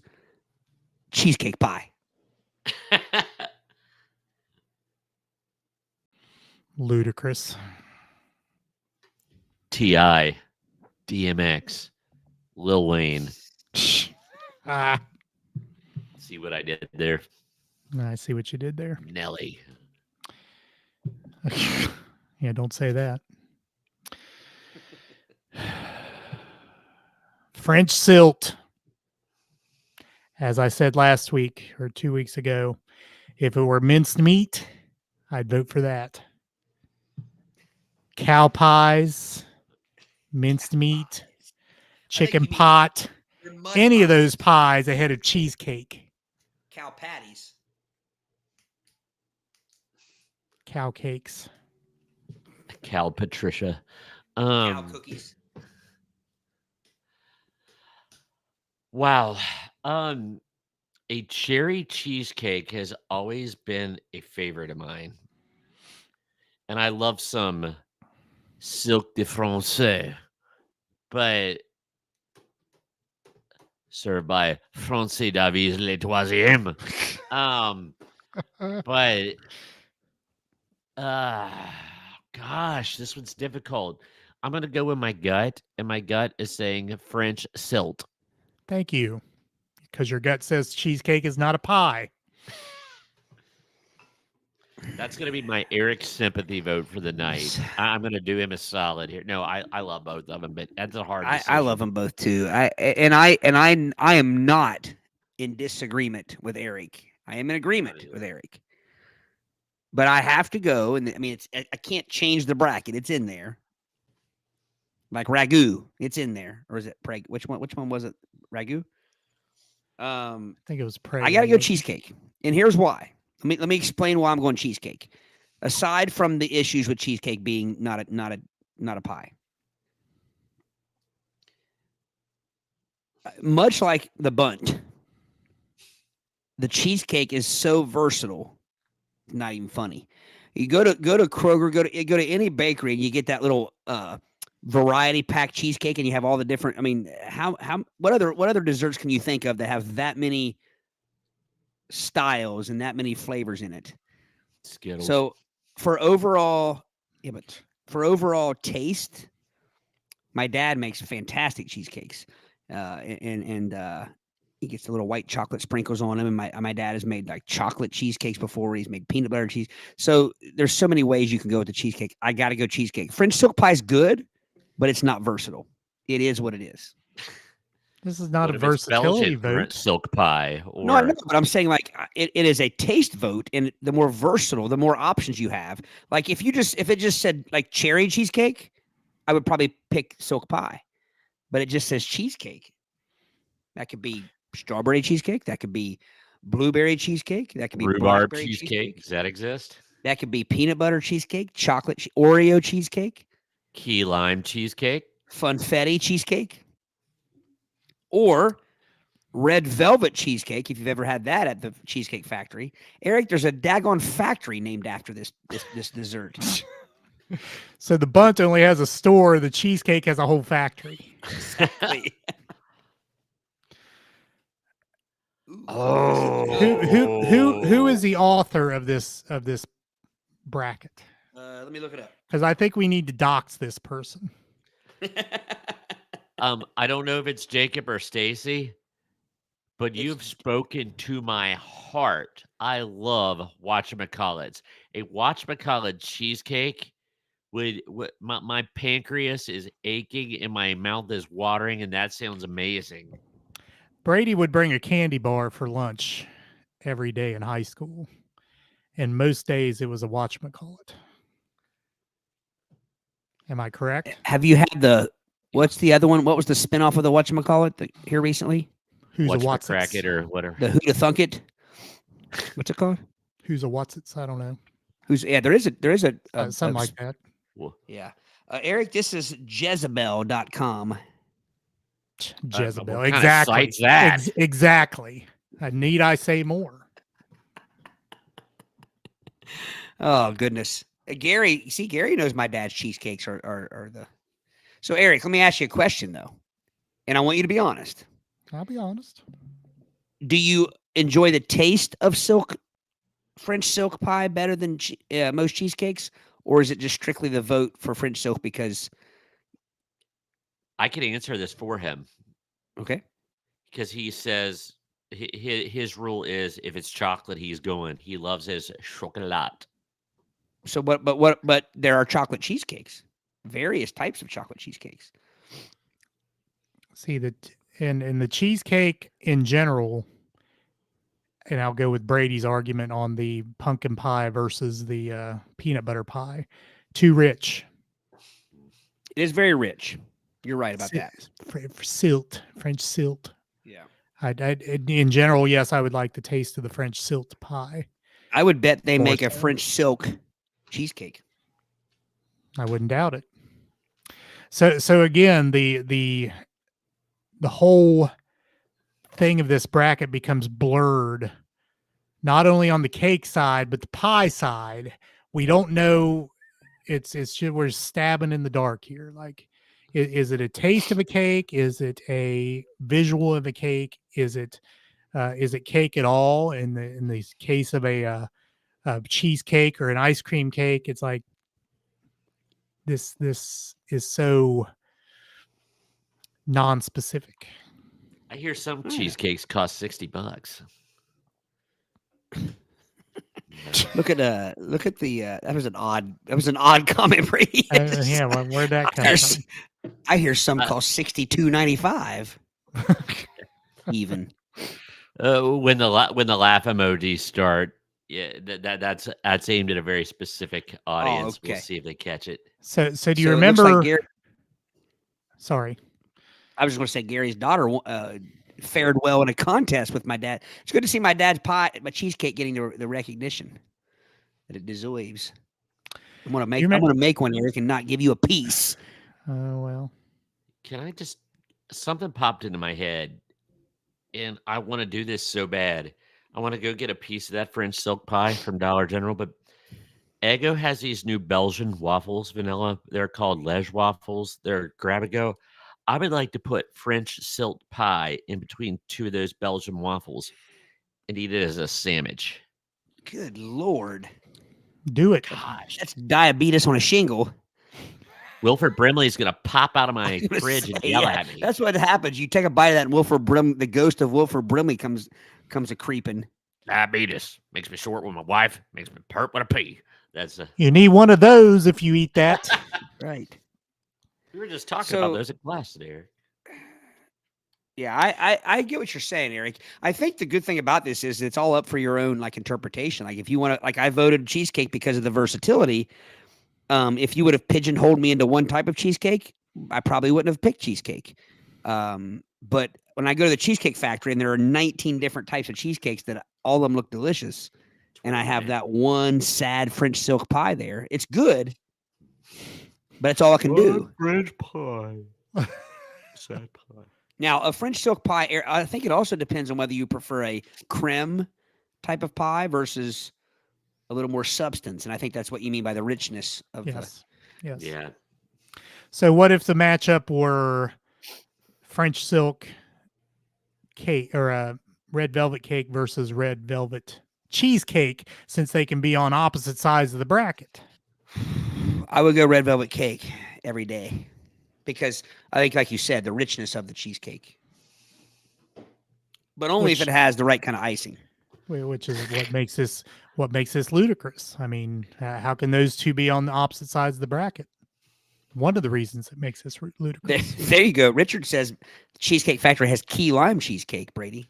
cheesecake pie. Ludicrous. Ti, DMX, Lil Wayne. Ah, See what I did there? I see what you did there. Nelly. Yeah, don't say that. French silt. As I said last week or 2 weeks ago, if it were minced meat, I'd vote for that. Cow pies, minced meat, chicken pot, any of those pies ahead of cheesecake. Cow patties. Cow cakes. Cal Patricia. Cow cookies. Wow. A cherry cheesecake has always been a favorite of mine. And I love some Silk de Francais, but served by Francais Davies Le Troisième. But gosh, this one's difficult. I'm gonna go with my gut, and my gut is saying French silt. Thank you. Because your gut says cheesecake is not a pie. That's gonna be my Eric sympathy vote for the night. I'm gonna do him a solid here. No, I love both of them, but that's a hard decision. I love them both too. I am not in disagreement with Eric. I am in agreement with Eric. But I have to go, and I mean, I can't change the bracket. It's in there. Like ragu, it's in there, or is it preg? Which one was it? Ragu. I think it was preg. I gotta go cheesecake, and here's why. Let me explain why I'm going cheesecake. Aside from the issues with cheesecake being not a pie, much like the bunt, the cheesecake is so versatile. Not even funny. You go to Kroger, go to any bakery, and you get that little variety pack cheesecake, and you have all the different. I mean, what other desserts can you think of that have that many styles and that many flavors in it? Skittles. So for overall taste, my dad makes fantastic cheesecakes, and he gets the little white chocolate sprinkles on them. And my dad has made like chocolate cheesecakes before. He's made peanut butter cheese. So there's so many ways you can go with the cheesecake. I got to go cheesecake. French silk pie is good, but it's not versatile. It is what it is. This is not What a if it's versatility Belgian vote. silk pie? Or... No, I know, but I'm saying like it is a taste vote, and the more versatile, the more options you have. Like if it just said like cherry cheesecake, I would probably pick silk pie, but it just says cheesecake. That could be strawberry cheesecake. That could be blueberry cheesecake. That could be rhubarb blackberry cheesecake. Does that exist? That could be peanut butter cheesecake, chocolate Oreo cheesecake, Key lime cheesecake, funfetti cheesecake, or red velvet cheesecake. If you've ever had that at the Cheesecake Factory, Eric, there's a daggone factory named after this dessert. So the bunt only has a store. The cheesecake has a whole factory. Exactly. Who is the author of this bracket? Let me look it up. Because I think we need to dox this person. I don't know if it's Jacob or Stacy, but you've spoken to my heart. I love whatchamacallits. A whatchamacallit cheesecake would my pancreas is aching and my mouth is watering, and that sounds amazing. Brady would bring a candy bar for lunch every day in high school. And most days it was a whatchamacallit. Am I correct? Have you had what's the other one? What was the spinoff of the whatchamacallit here recently? Who's a What's-it-crack-it Watsits? or whatever. The Who'da Thunk It? What's it called? Who's a Watsits? I don't know. There is a Something like that. Yeah. Eric, this is Jezebel.com. Jezebel. what kind of Exactly. site's that? Exactly. Need I say more? Oh goodness, Gary. See, Gary knows my dad's cheesecakes are the. So Eric, let me ask you a question though, and I want you to be honest. I'll be honest. Do you enjoy the taste of French silk pie better than most cheesecakes, or is it just strictly the vote for French silk because I can answer this for him okay? because he says his rule is if it's chocolate, he's going. He loves his chocolat. So but there are chocolate cheesecakes, various types of chocolate cheesecakes. See that in the cheesecake in general, and I'll go with Brady's argument on the pumpkin pie versus the peanut butter pie. Too rich. It is very rich. You're right about Si- that. Silt, French silt. Yeah. In general, yes, I would like the taste of the French silt pie. I would bet they More make a so. French silk cheesecake. I wouldn't doubt it. So again, the whole thing of this bracket becomes blurred, not only on the cake side but the pie side. We don't know. It's just we're stabbing in the dark here. Like, is it a taste of a cake? Is it a visual of a cake? Is it cake at all? In the case of a cheesecake or an ice cream cake, it's like this is so non-specific. I hear some Yeah. cheesecakes cost $60. Look at the that was an odd comment, Brady. Yeah, where'd that come from? I hear some cost $62.95 even. When the laugh emojis start, yeah, that's aimed at a very specific audience. okay. We'll see if they catch it. So do you So it looks remember? like Sorry. I was just going to say Gary's daughter fared well in a contest with my dad. It's good to see my dad's my cheesecake getting the recognition that it deserves. I'm gonna make one, Eric, and not give you a piece. Oh well. Can I just something popped into my head, and I want to do this so bad. I want to go get a piece of that French silk pie from Dollar General, but Eggo has these new Belgian waffles, vanilla. They're called Lege waffles. They're grab and go. I would like to put French silk pie in between two of those Belgian waffles and eat it as a sandwich. Good Lord. Do it. Gosh. That's diabetes on a shingle. Wilford Brimley's going to pop out of my gonna fridge and say, yell yeah, at me. That's what happens. You take a bite of that, and the ghost of Wilford Brimley comes a creeping. Diabetes makes me short with my wife, makes me pert when I pee. That's You need one of those if you eat that. Right. we were just talking about those at class today. Yeah, I get what you're saying, Eric. I think the good thing about this is it's all up for your own like interpretation. Like if you want to, like I voted cheesecake because of the versatility. If you would have pigeonholed me into one type of cheesecake, I probably wouldn't have picked cheesecake. But when I go to the Cheesecake Factory and there are 19 different types of cheesecakes that all of them look delicious, and I have that one sad French silk pie there, it's good, but it's all I can do. French pie. Sad pie. Now, a French silk pie, I think it also depends on whether you prefer a creme type of pie versus a little more substance. And I think that's what you mean by the richness of Yes. Yeah. So what if the matchup were French silk cake or a red velvet cake versus red velvet cheesecake, since they can be on opposite sides of the bracket? I would go red velvet cake every day because I think, like you said, the richness of the cheesecake. But only if it has the right kind of icing. Which is what makes this ludicrous. I mean, how can those two be on the opposite sides of the bracket? One of the reasons it makes this ludicrous. There you go. Richard says Cheesecake Factory has key lime cheesecake, Brady.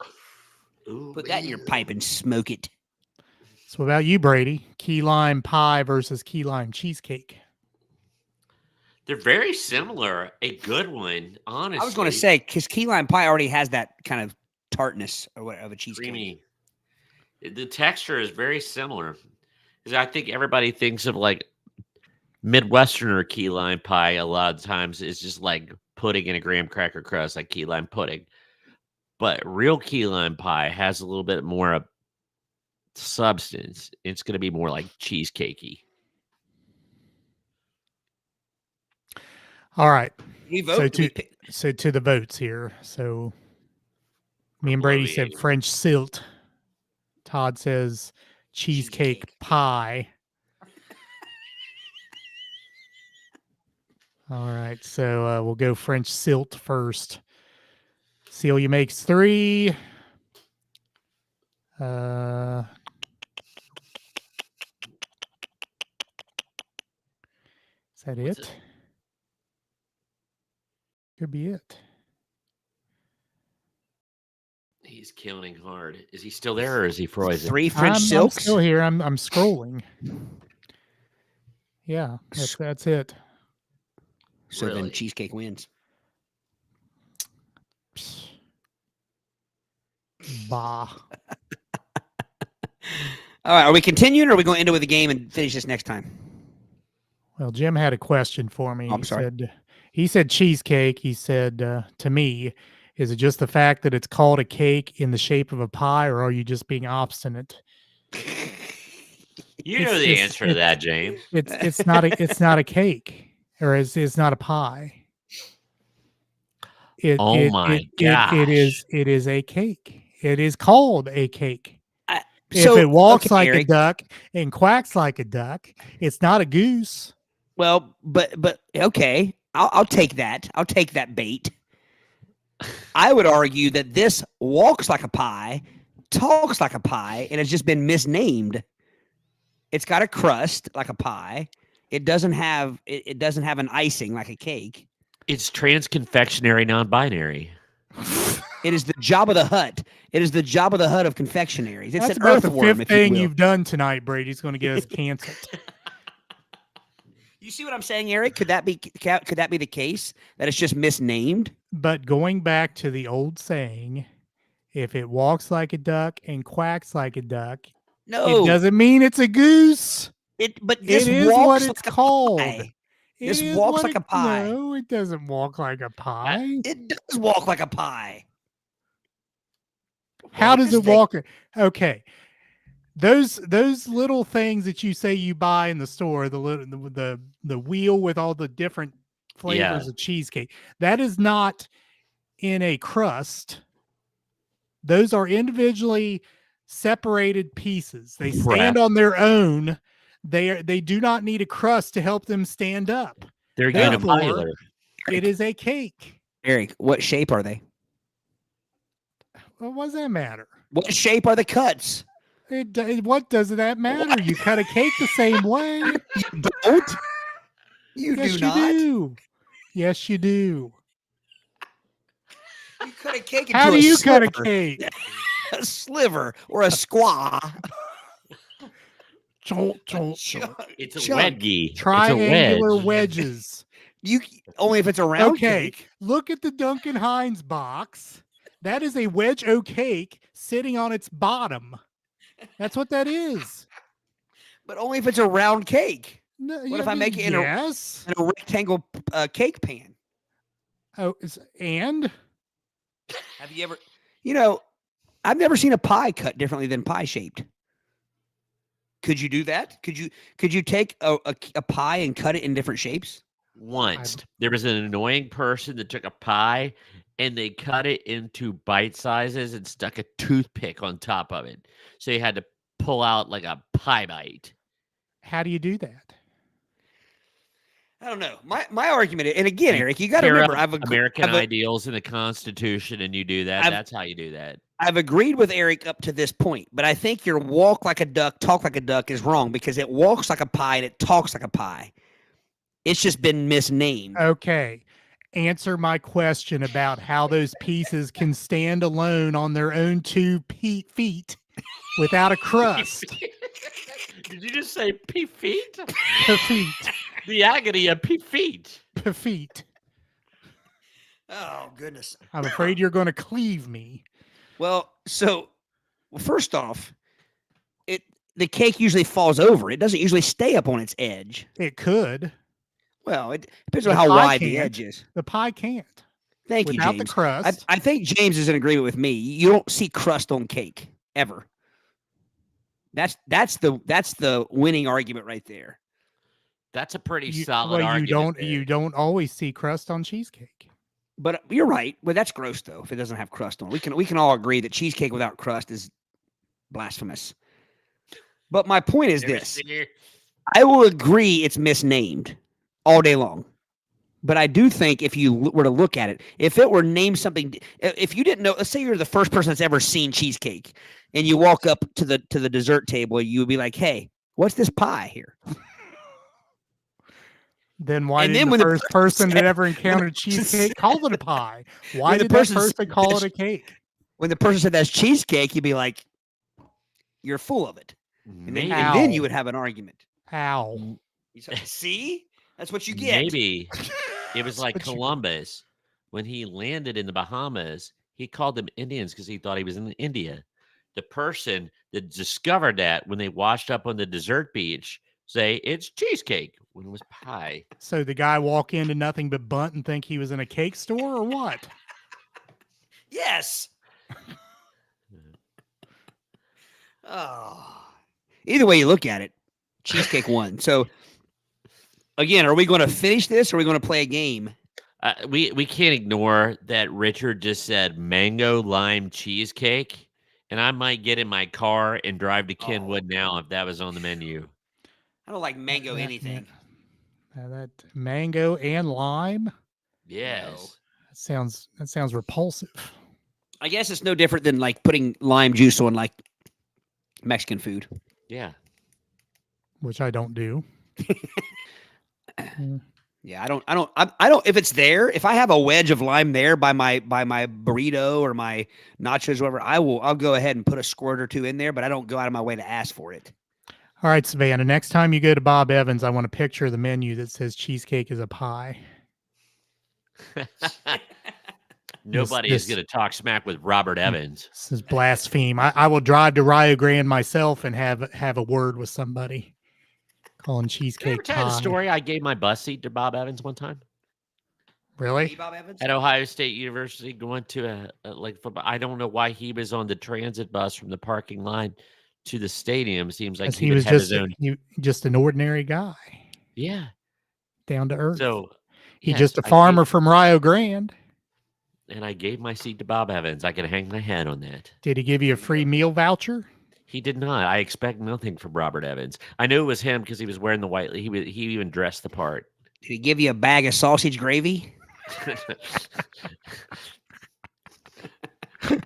Ooh, Put that in your pipe and smoke it. So what about you, Brady? Key lime pie versus key lime cheesecake. They're very similar. A good one, honestly. I was going to say, because key lime pie already has that kind of tartness or what of a cheesecake. Creamy. The texture is very similar. Because I think everybody thinks of like Midwesterner key lime pie a lot of times is just like pudding in a graham cracker crust, like key lime pudding. But real key lime pie has a little bit more of substance. It's going to be more like cheesecakey. All right. We vote. So to the votes here. So me and Brady said French silt. Todd says cheesecake pie. All right, so we'll go French silt first. Celia makes 3. Is that What's it? Could be it. He's counting hard. Is he still there or is he frozen? 3 French I'm silks. still here. I'm scrolling. Yeah, that's it. So then Really? cheesecake wins. Bah. All right, are we continuing or are we going to end it with a game and finish this next time? Well, Jim had a question for me. Oh, I'm sorry. He said cheesecake. He said to me, is it just the fact that it's called a cake in the shape of a pie, or are you just being obstinate? You know the answer to that, James. It's not a cake, or it's not a pie. Oh my gosh. It is a cake. It is called a cake. If So, it walks okay, like Eric, a duck and quacks like a duck, it's not a goose. well, but okay, I'll take that. I'll take that bait. I would argue that this walks like a pie, talks like a pie, and has just been misnamed. It's got a crust like a pie. It doesn't have an icing like a cake. It's trans-confectionary non-binary. It is the job of the hut. It is the job of the hut of confectionaries. It's That's an about the earthworm, 5th if you thing will. you've done tonight, Brady. It's going to get us canceled. You see what I'm saying, Eric? Could that be the case that it's just misnamed? But going back to the old saying, if it walks like a duck and quacks like a duck, No, it doesn't mean it's a goose. But this It is walks what like it's a called. pie. It This is walks what like a pie. No, it doesn't walk like a pie. It does walk like a pie. How does this it thing- walk? Okay. Those little things that you say you buy in the store, the wheel with all the different flavors of cheesecake, that is not in a crust. Those are individually separated pieces. They stand on their own. They do not need a crust to help them stand up. They're Therefore, unipolar. it is a cake. Eric, what shape are they? Well, what does that matter? What shape are the cuts? What does that matter? You cut a cake the same way. You don't. You Yes, do you not. do. Yes, you do. You cut a cake into How do a you sliver, cut a cake? a sliver or a squaw. Jolt, jolt, jolt. It's a Chunk. wedgie. It's a Triangular wedge. wedges. You only if it's a round Okay, cake. look at the Duncan Hines box. That is a wedge o cake sitting on its bottom. That's what that is. But only if it's a round cake. No, What if I make it in a rectangle cake pan? Oh, and Have you ever? You know, I've never seen a pie cut differently than pie shaped. Could you do that? Could you take a pie and cut it in different shapes? Once there was an annoying person that took a pie and they cut it into bite sizes and stuck a toothpick on top of it. So you had to pull out like a pie bite. how do you do that? I don't know. My argument, and again, You Eric, you got to tear remember, up American ideals in the Constitution, and you do that. That's how you do that. I've agreed with Eric up to this point, but I think your walk like a duck, talk like a duck is wrong because it walks like a pie and it talks like a pie. It's just been misnamed. Okay. Answer my question about how those pieces can stand alone on their own 2 feet without a crust. Did you just say pea feet? Feet. The agony of pea feet. Feet. Oh, goodness. I'm afraid you're going to cleave me. Well, first off, the cake usually falls over. It doesn't usually stay up on its edge. It could. Well, it depends on The how pie wide the can't. edge is. The pie can't. Thank you, Without James. the crust. I think James is in agreement with me. You don't see crust on cake ever. That's the winning argument right there. That's a pretty solid argument. You don't always see crust on cheesecake. But you're right. Well, that's gross though. If it doesn't have crust on, we can all agree that cheesecake without crust is blasphemous. But my point is this: I will agree it's misnamed all day long. But I do think if you were to look at it, if it were named something, if you didn't know, let's say you're the first person that's ever seen cheesecake, and you walk up to the dessert table, you would be like, "Hey, what's this pie here?" Then why And didn't then the when the first person that said- ever when encountered the person cheesecake call it a pie? Why when the did that person person said call it that's- a cake? when the person said that's cheesecake, you'd be like, "You're full of it," and then Maybe, you would have an argument. How? m- You say, "See, that's what you get." maybe it was That's like what you- Columbus when he landed in the Bahamas. He called them Indians because he thought he was in India. The person that discovered that when they washed up on the desert beach say it's cheesecake when it was pie. So the guy walk into nothing but bunt and think he was in a cake store or what? Yes. Oh. Either way you look at it, cheesecake won. So again, are we going to finish this or are we going to play a game? We can't ignore that Richard just said mango lime cheesecake, and I might get in my car and drive to Kenwood now if that was on the menu. I don't like mango That- anything. that mango and lime. Yes. That sounds repulsive. I guess it's no different than like putting lime juice on like Mexican food. Yeah. Which I don't do. Yeah, I don't. If it's there, if I have a wedge of lime there by my burrito or my nachos, or whatever, I'll go ahead and put a squirt or two in there. But I don't go out of my way to ask for it. All right, Savannah. Next time you go to Bob Evans, I want a picture of the menu that says cheesecake is a pie. Nobody this- is going to talk smack with Robert Evans. This is blaspheme. I will drive to Rio Grande myself and have a word with somebody calling Did I ever cheesecake tell you the pie. story? I gave my bus seat to Bob Evans one time Really? Bob Evans? at Ohio State University, going to a like football. I don't know why he was on the transit bus from the parking line to the stadium. Seems like 'Cause he he would was have his own. just an ordinary guy, Yeah. down to earth. So He's yes, just a I farmer from Rio Grande. and I gave my seat to Bob Evans. I can hang my hat on that. Did he give you a free meal voucher? He did not. I expect nothing from Robert Evans. I knew it was him because he was wearing the white. He even dressed the part. Did he give you a bag of sausage gravy?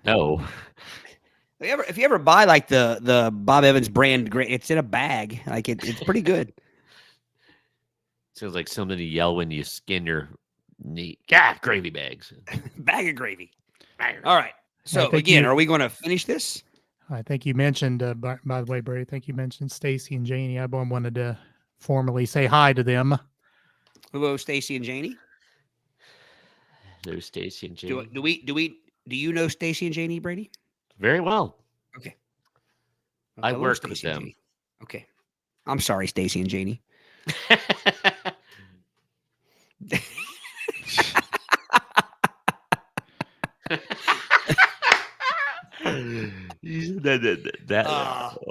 No. If you ever buy like the Bob Evans brand, it's in a bag. Like it's pretty good. Sounds like something to yell when you skin your meat. God, gravy bags. Bag of gravy. All right. So think again, you- are we going to finish this? I think you mentioned, by the way, Brady, I think you mentioned Stacy and Janie. I wanted to formally say hi to them. Hello, Stacy and Janie. There's Stacy and Do Jamie. do you know Stacy and Janie, Brady? Very well. Okay. I Hello, worked with Stacy and them. Janie. Okay. I'm sorry, Stacy and Janie.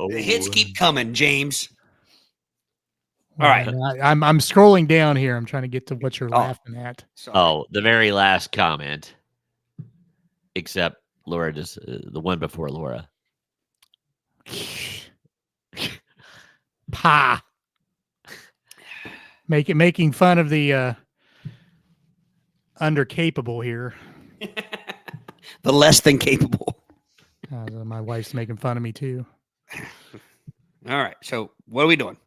The hits keep coming, James. All Well, right. I'm scrolling down here. I'm trying to get to what you're Oh. laughing at. Sorry. Oh, the very last comment. Except Laura, just the one before Laura. Pa. Making fun of the undercapable here. The less than capable. My wife's making fun of me too. All right. So what are we doing?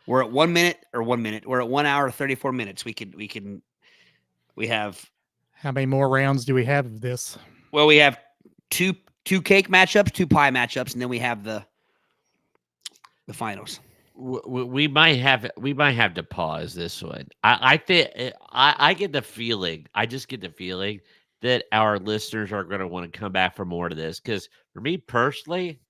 We're at 1 minute or 1 minute. We're at 1 hour 34 minutes. We have How many more rounds do we have of this? we have two cake matchups, two pie matchups, and then we have the finals. We might have to pause this one. I think I get the feeling. I just get the feeling that our listeners are going to want to come back for more to this. Because for me personally,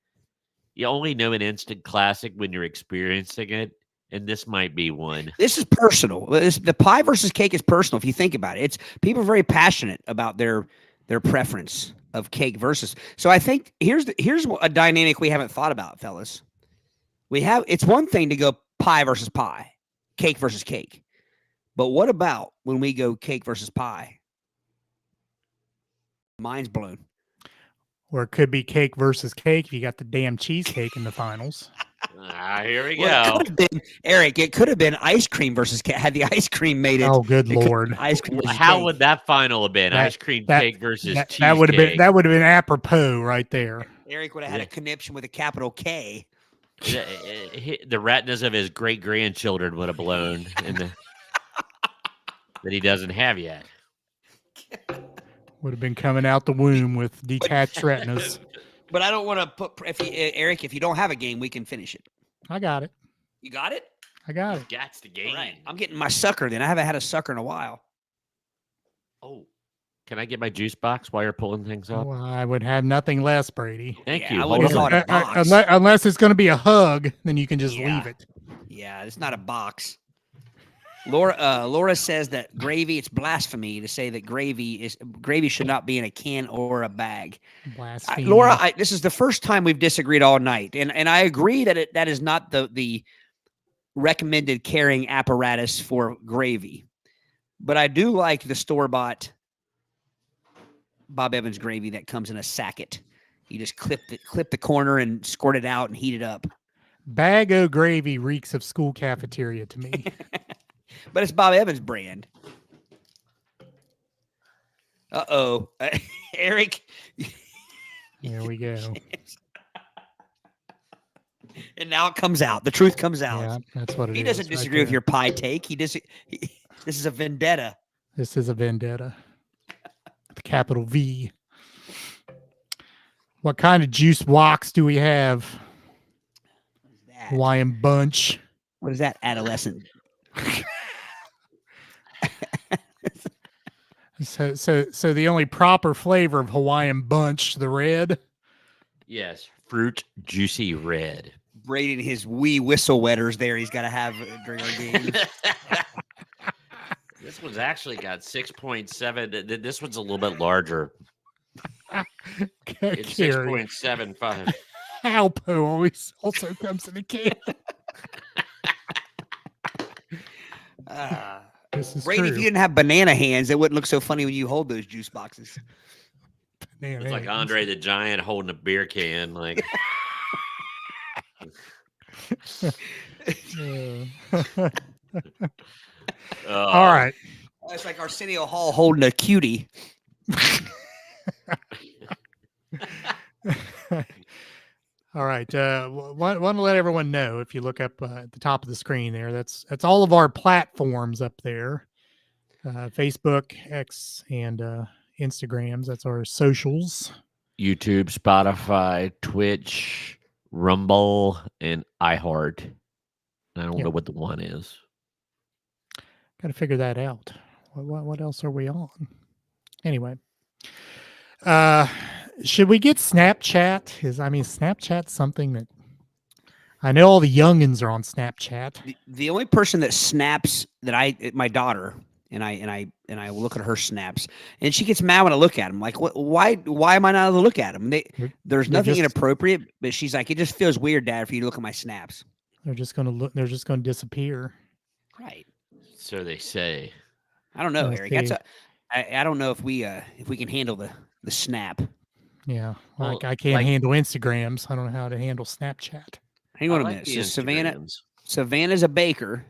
you only know an instant classic when you're experiencing it, and this might be one. This is personal. The pie versus cake is personal. If you think about it, people are very passionate about their preference of cake versus. So I think here's a dynamic we haven't thought about, fellas. It's one thing to go pie versus pie, cake versus cake, but what about when we go cake versus pie? Mind's blown. Or it could be cake versus cake if you got the damn cheesecake in the finals. Here we Well, go. it could have been Eric. It could have been ice cream versus had the ice cream made it. Oh, good it could have Lord. been ice cream. versus How cake. would that final have been? That- Ice cream that- cake versus That would have been cheesecake. apropos right there. Eric would have had a conniption with a capital K. The retinas of his great grandchildren would have blown, that he doesn't have yet. Would have been coming out the womb with detached retinas. But I don't want to put Eric. If you don't have a game, we can finish it. I got it. You got it. I got it. That's the game. All right. I'm getting my sucker. Then I haven't had a sucker in a while. Oh, can I get my juice box while you're pulling things up? Well, I would have nothing less, Brady. Thank Yeah, you. I Hold wouldn't on. call it a box. Unless it's going to be a hug, then you can just Yeah. leave it. Yeah, it's not a box. Laura says that gravy. It's blasphemy to say that gravy should not be in a can or a bag. Blasphemy. Laura, this is the first time we've disagreed all night, and I agree that that is not the recommended carrying apparatus for gravy, but I do like the store-bought Bob Evans gravy that comes in a sacket. You just clip the corner and squirt it out and heat it up. Bag o' gravy reeks of school cafeteria to me. But it's Bob Evans brand. Uh-oh. Eric. There we go. And now it comes out. The truth comes out. Yeah, that's what it is. He doesn't right disagree with there. your pie take. This is a vendetta. This is a vendetta. The capital V. What kind of juice box do we have? What is that? Hawaiian bunch. What is that? Adolescent. So the only proper flavor of Hawaiian bunch, the red. Yes, fruit juicy red. Brady and his wee whistle wetters there. He's got to have during our games. This one's actually got 6.7. This one's a little bit larger. It's Carrie. 6.75. Alpo always also comes in a can. This is Brady, true. if you didn't have banana hands, it wouldn't look so funny when you hold those juice boxes. Damn, It's like it. Andre the Giant holding a beer can. Like, All right. It's like Arsenio Hall holding a cutie. All right. Want to let everyone know, if you look up at the top of the screen there, that's all of our platforms up there. Facebook, X, and Instagrams. That's our socials. YouTube, Spotify, Twitch, Rumble, and iHeart. I don't Yeah. know what the one is. Got to figure that out. What else are we on? Anyway, should we get Snapchat? Snapchat's something that I know all the youngins are on Snapchat. The only person that snaps that my daughter and I will look at her snaps and she gets mad when I look at them. Like, why am I not allowed to look at them? There's they're nothing just- inappropriate, but she's like, it just feels weird, Dad, for you to look at my snaps. They're just gonna look. They're just gonna disappear. Right. So they say. I don't know, Let's Eric. see. I don't know if we can handle the snap. Yeah, Well, I can't like- handle Instagrams. I don't know how to handle Snapchat. Hang on I a like minute. the So Instagrams. Savannah's a baker,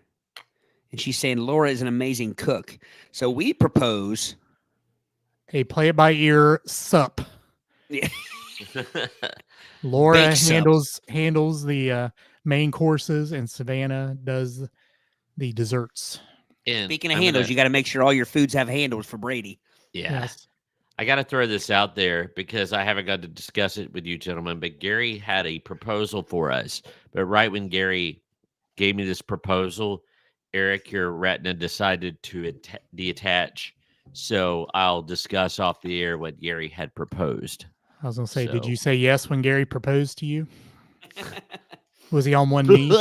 and she's saying Laura is an amazing cook. So we propose. A play-by-ear sup. Yeah. Laura Bake sup. handles the main courses, and Savannah does the desserts. And Speaking of I'm handles, gonna- you got to make sure all your foods have handles for Brady. yeah. Yes. I got to throw this out there because I haven't got to discuss it with you gentlemen, but Gary had a proposal for us. But right when Gary gave me this proposal, Eric, your retina decided to detach. So I'll discuss off the air what Gary had proposed. I was gonna say, did So- you say yes when Gary proposed to you? Was he on one knee?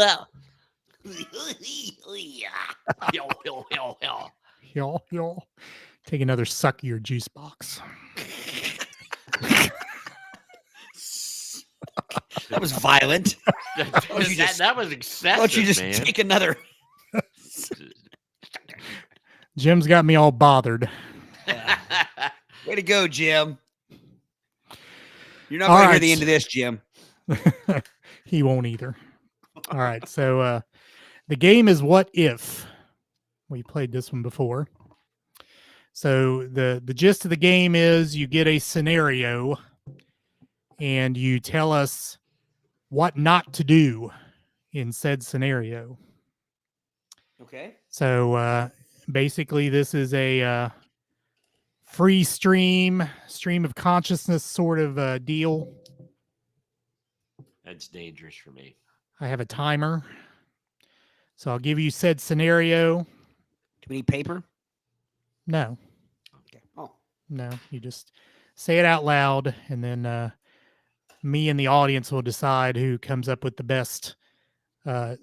Y'all. Take another suck of your juice box. That was violent. that, you just- that was excessive, Why don't you just man. take another? Jim's got me all bothered. Way to go, Jim. You're not All going to hear right. the end of this, Jim. He won't either. All right. So the game is What If? We played this one before. So the gist of the game is you get a scenario and you tell us what not to do in said scenario. Okay. So basically, this is a free stream of consciousness sort of deal. That's dangerous for me. I have a timer. So I'll give you said scenario. Do we need paper? No, Okay. Oh. no, you just say it out loud, and then me and the audience will decide who comes up with the best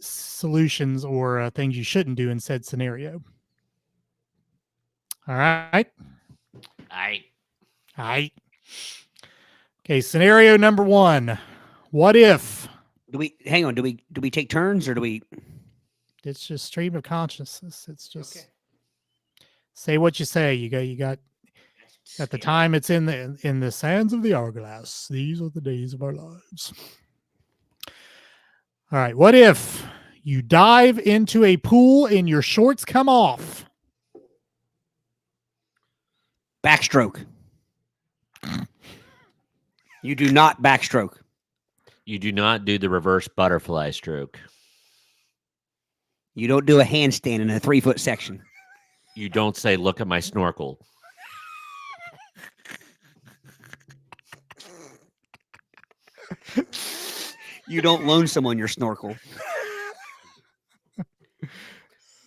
solutions or things you shouldn't do in said scenario. All right. I All right. Okay, scenario number 1. What if Do we hang on? Do we take turns or do we? it's just stream of consciousness? It's just Okay. say what you say. You got at the time it's in the sands of the hourglass. These are the days of our lives. All right. What if you dive into a pool and your shorts come off? Backstroke. You do not backstroke. You do not do the reverse butterfly stroke. You don't do a handstand in a 3-foot section. You don't say, "Look at my snorkel." You don't loan someone your snorkel.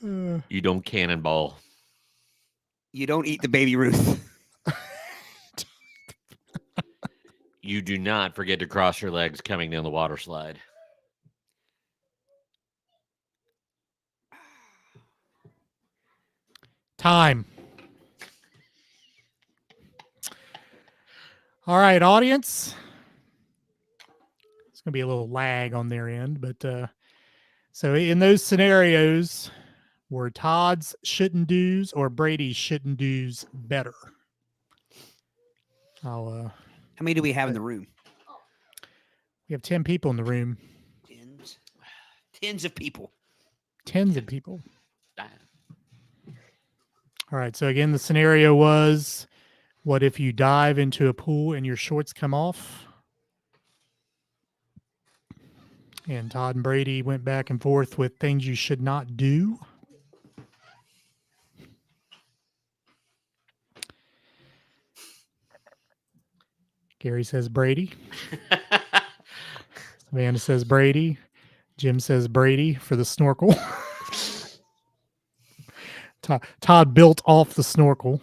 You don't cannonball. You don't eat the baby Ruth. You do not forget to cross your legs coming down the water slide. Time. All right, audience. It's going to be a little lag on their end, but so in those scenarios, were Todd's shouldn't do's or Brady's shouldn't do's better? How many do we have in the room? We have 10 people in the room. Tens of people. Tens of people. All right. So again, the scenario was, what if you dive into a pool and your shorts come off? And Todd and Brady went back and forth with things you should not do. Gary says Brady. Amanda says Brady. Jim says Brady for the snorkel. Todd built off the snorkel.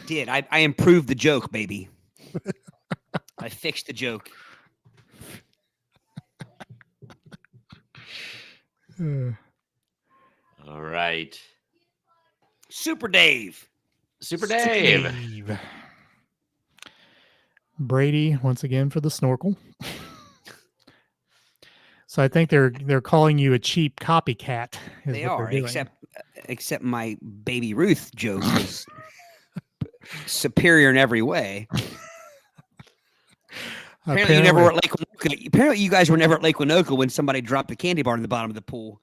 Did I improved the joke, baby? I fixed the joke. All right. Super Dave. Super Dave. Brady once again for the snorkel. So I think they're calling you a cheap copycat. They are, except my baby Ruth joke was superior in every way. Apparently, you never were at Lake Winoka. Apparently, you guys were never at Lake Winoka when somebody dropped a candy bar in the bottom of the pool.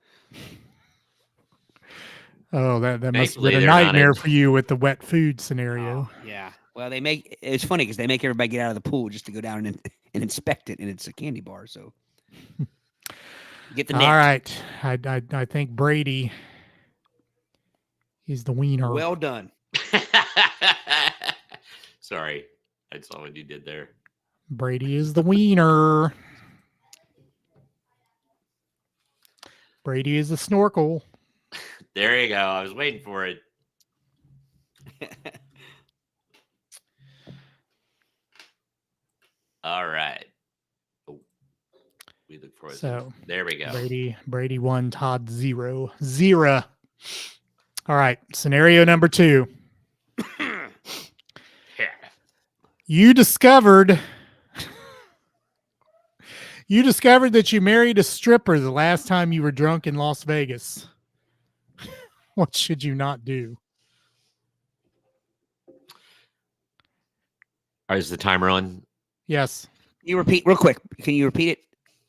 Oh, that must have been a nightmare for you with the wet food scenario. Oh, yeah. Well, it's funny because they make everybody get out of the pool just to go down and inspect it, and it's a candy bar. So get the net. All right. I think Brady is the wiener. Well done. Sorry. I saw what you did there. Brady is the wiener. Brady is the snorkel. There you go. I was waiting for it. All right. Oh, we look for it. So there we go. Brady 1, Todd 0. All right. Scenario number 2. You discovered that you married a stripper the last time you were drunk in Las Vegas. What should you not do? Is the timer on? Yes. You repeat real quick. Can you repeat it?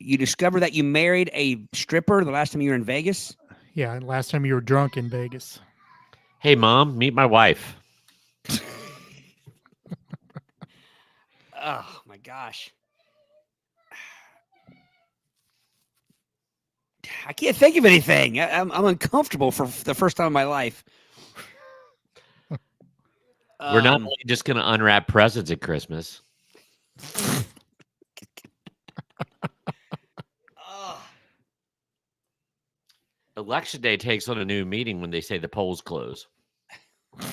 You discover that you married a stripper the last time you were in Vegas. Yeah, last time you were drunk in Vegas. Hey, Mom, meet my wife. Oh my gosh. I can't think of anything. I'm uncomfortable for the first time in my life. We're not only just going to unwrap presents at Christmas. Election day takes on a new meaning when they say the polls close. You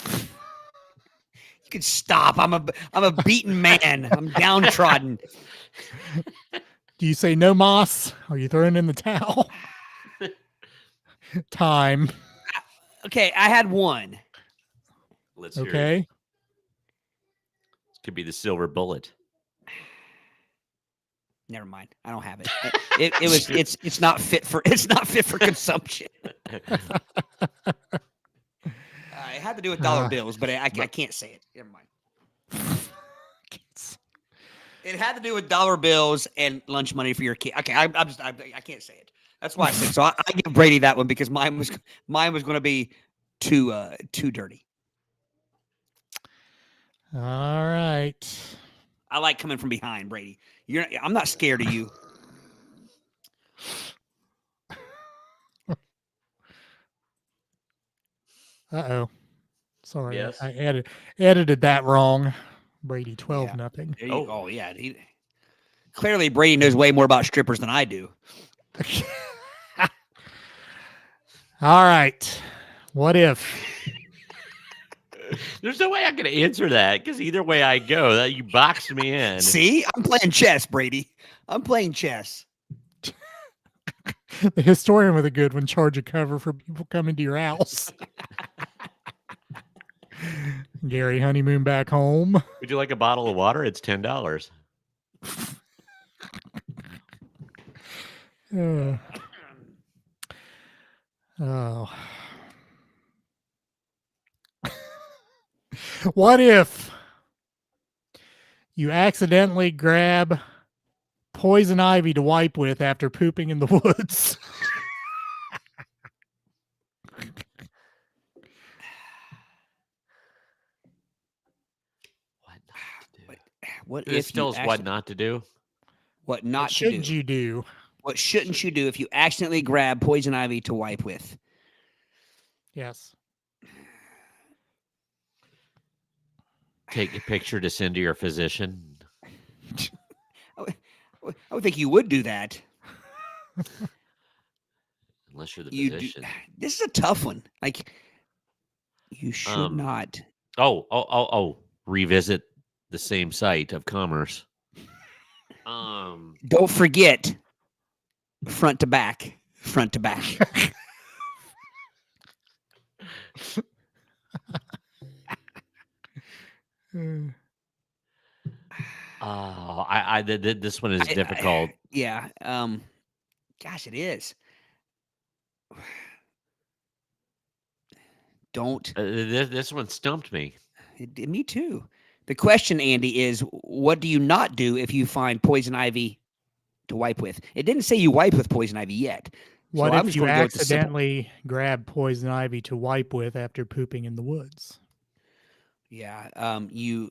could stop. I'm a beaten man. I'm downtrodden. Do you say no moss? Are you throwing in the towel? Time. Okay, I had one. Let's hear it. Okay. This could be the silver bullet. Never mind. I don't have it. It's not fit for consumption. It had to do with dollar bills, but I can't say it. Never mind. It had to do with dollar bills and lunch money for your kid. Okay, I can't say it. That's why I said so. I give Brady that one because mine was going to be too dirty. All right. I like coming from behind, Brady. I'm not scared of you. Uh-oh. Sorry. Yes. I edited that wrong. Brady 12 nothing. There you go. Yeah. Clearly, Brady knows way more about strippers than I do. All right. What if? There's no way I'm going to answer that because either way I go, that you boxed me in. See, I'm playing chess, Brady. I'm playing chess. The historian with a good one, charge a cover for people coming to your house. Gary, honeymoon back home. Would you like a bottle of water? It's $10. Oh. What if you accidentally grab poison ivy to wipe with after pooping in the woods? What This if tells what not to do. What not What to shouldn't do? you do? What shouldn't you do if you accidentally grab poison ivy to wipe with? Yes. Take a picture to send to your physician. I would think you would do that. Unless you're the You physician. This is a tough one. Like, you should not. Oh. Revisit the same site of commerce. Don't forget front to back. Front to back. This one is difficult. Yeah. Gosh, it is. Don't. This one stumped me. Me too. The question, Andy, is what do you not do if you find poison ivy to wipe with? It didn't say you wipe with poison ivy yet. What so I'm if just you gonna go with the simple. accidentally grab poison ivy to wipe with after pooping in the woods? Yeah. You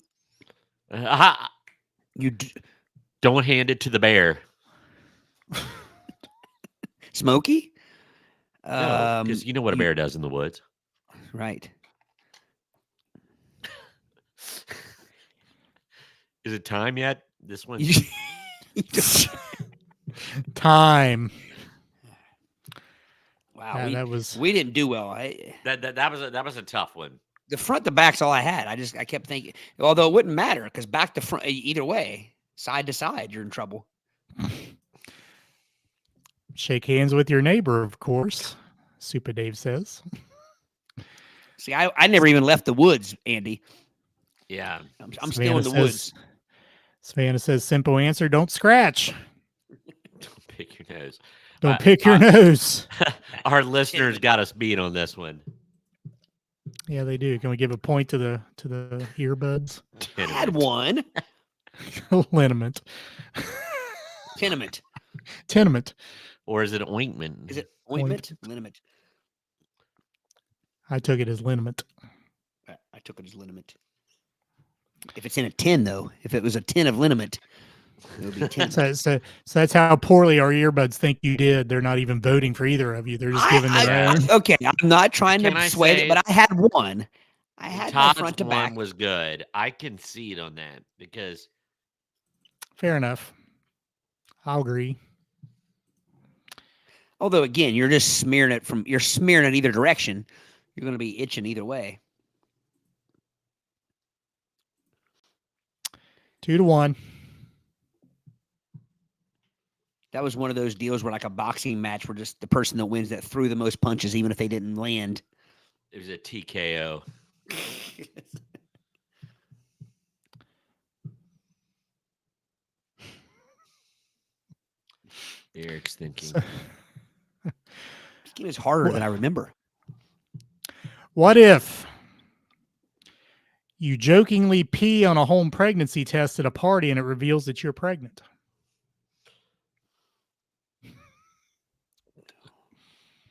don't hand it to the bear. Smokey? No, because you know what a bear does in the woods. Right. Is it time yet? This one. Time. Wow. Yeah, we didn't do well. That was a tough one. The front to back's all I had. I kept thinking, although it wouldn't matter because back to front, either way, side to side, you're in trouble. Shake hands with your neighbor, of course. Super Dave says. See, I never even left the woods, Andy. Yeah. I'm still in the woods. Savannah says, simple answer, don't scratch. Don't pick your nose. Don't pick your nose. Our listeners got us beat on this one. Yeah, they do. Can we give a point to the earbuds? I had one. Liniment. Tenement. Tenement. Or is it ointment? Is it ointment? Ointment. Liniment. I took it as liniment. I took it as liniment. If it's in a tin, though, if it was a tin of liniment, it would be tin. So that's how poorly our earbuds think you did. They're not even voting for either of you. They're just giving their own. Okay, I'm not trying Can to I sway say- it, but I had one. I had my Todd's front to one back. was good. I concede on that because Fair enough. I'll agree. Although, again, you're smearing it either direction. You're going to be itching either way. 2-1. That was one of those deals where, like a boxing match, where just the person that wins that threw the most punches, even if they didn't land. it was a TKO. Eric's thinking. This game is harder than I remember. What if you jokingly pee on a home pregnancy test at a party and it reveals that you're pregnant?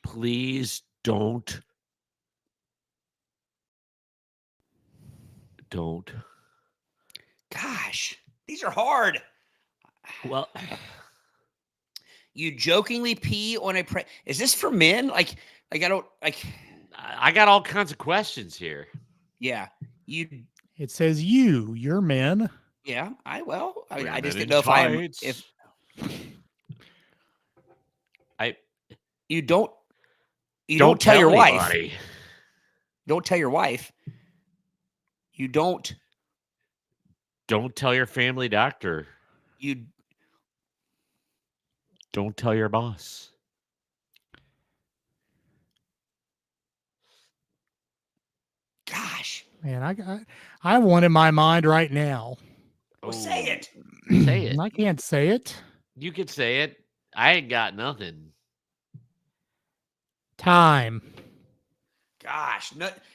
Please don't. Don't. Gosh, these are hard. Well, You jokingly pee on a Is this for men? Like I don't like. I got all kinds of questions here. Yeah, It says you're men. Yeah, I Women just in didn't know tights. if I you don't tell your wife. anybody. Don't tell your wife. You don't Don't tell your family doctor. you Don't tell your boss. gosh. Man, I have one in my mind right now. Well, say it. Say it. I can't say it. You could say it. I ain't got nothing. Time. Gosh,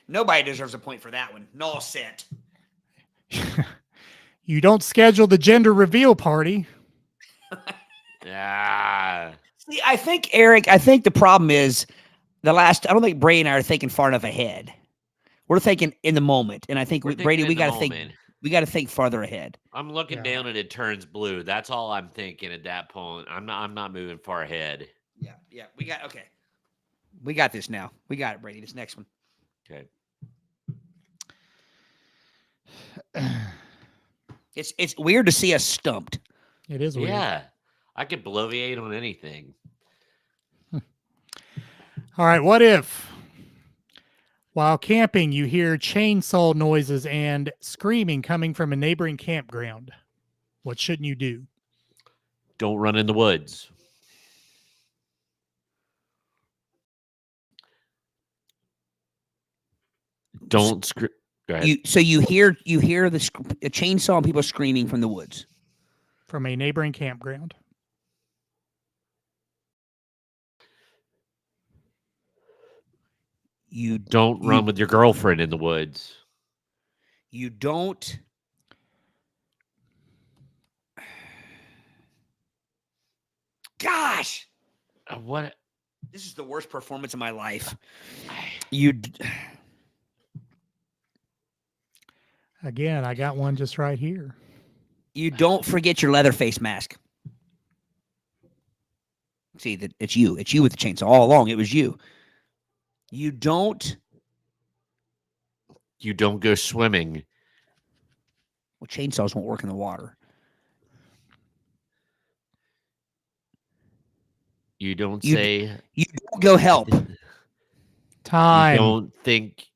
nobody deserves a point for that one. Null set. You don't schedule the gender reveal party. Ah. See, I think Eric. I think the problem is I don't think Brady and I are thinking far enough ahead. We're thinking in the moment, and I think We're Brady, thinking we in the got to think. moment. We got to think farther ahead. I'm looking Yeah. down and it turns blue. That's all I'm thinking at that point. I'm not moving far ahead. Yeah. We got okay. We got this now. We got it, Brady. This next one. Okay. It's weird to see us stumped. It is weird. Yeah. I could bloviate on anything. All right. What if while camping you hear chainsaw noises and screaming coming from a neighboring campground? What shouldn't you do? Don't run in the woods. Don't scream. Go ahead. You hear a chainsaw and people screaming from the woods. From a neighboring campground. You Don't run with your girlfriend in the woods. You don't. Gosh, What? this is the worst performance of my life. Again, I got one just right here. You don't forget your leather face mask. See that it's you. It's you with the chainsaw all along. It was you. You don't. You don't go swimming. Well, chainsaws won't work in the water. You don't You- say. You don't go help. Time. You don't think.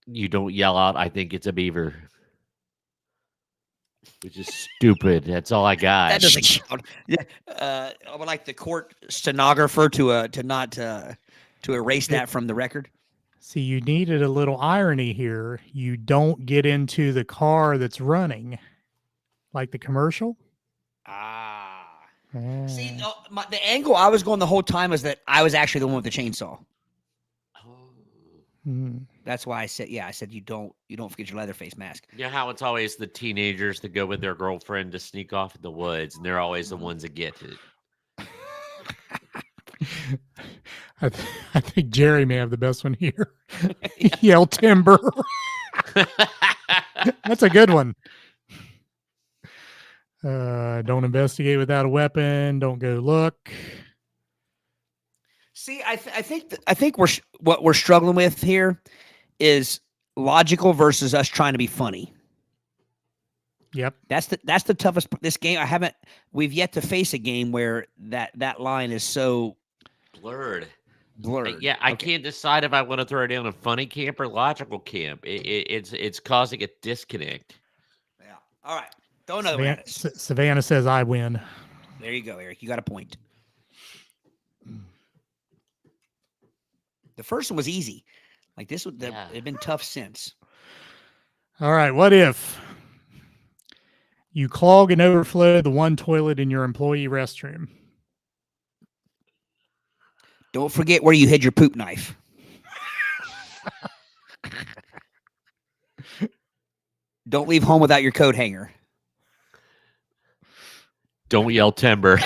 You don't yell out. I think it's a beaver. Which is stupid. That's all I got. That doesn't count. I would like the court stenographer to erase that from the record. See, you needed a little irony here. You don't get into the car that's running, like the commercial. See, Ah. the angle I was going the whole time was that I was actually the one with the chainsaw. Hmm. That's why I said you don't forget your leather face mask. You know how it's always the teenagers that go with their girlfriend to sneak off in the woods, and they're always the ones that get it. I think Jerry may have the best one here. Yell timber. That's a good one. Don't investigate without a weapon. Don't go look. See, I think what we're struggling with here is logical versus us trying to be funny. Yep. That's the toughest. This game, we've yet to face a game where that line is so blurred. blurred. I can't decide if I want to throw down a funny camp or logical camp. It's causing a disconnect. Yeah. All right. Throw another one at us. Savannah says I win. There you go, Eric. You got a point. The first one was easy. Like this would have been tough since. All right. What if you clog and overflow the one toilet in your employee restroom? Don't forget where you hid your poop knife. Don't leave home without your coat hanger. Don't yell timber.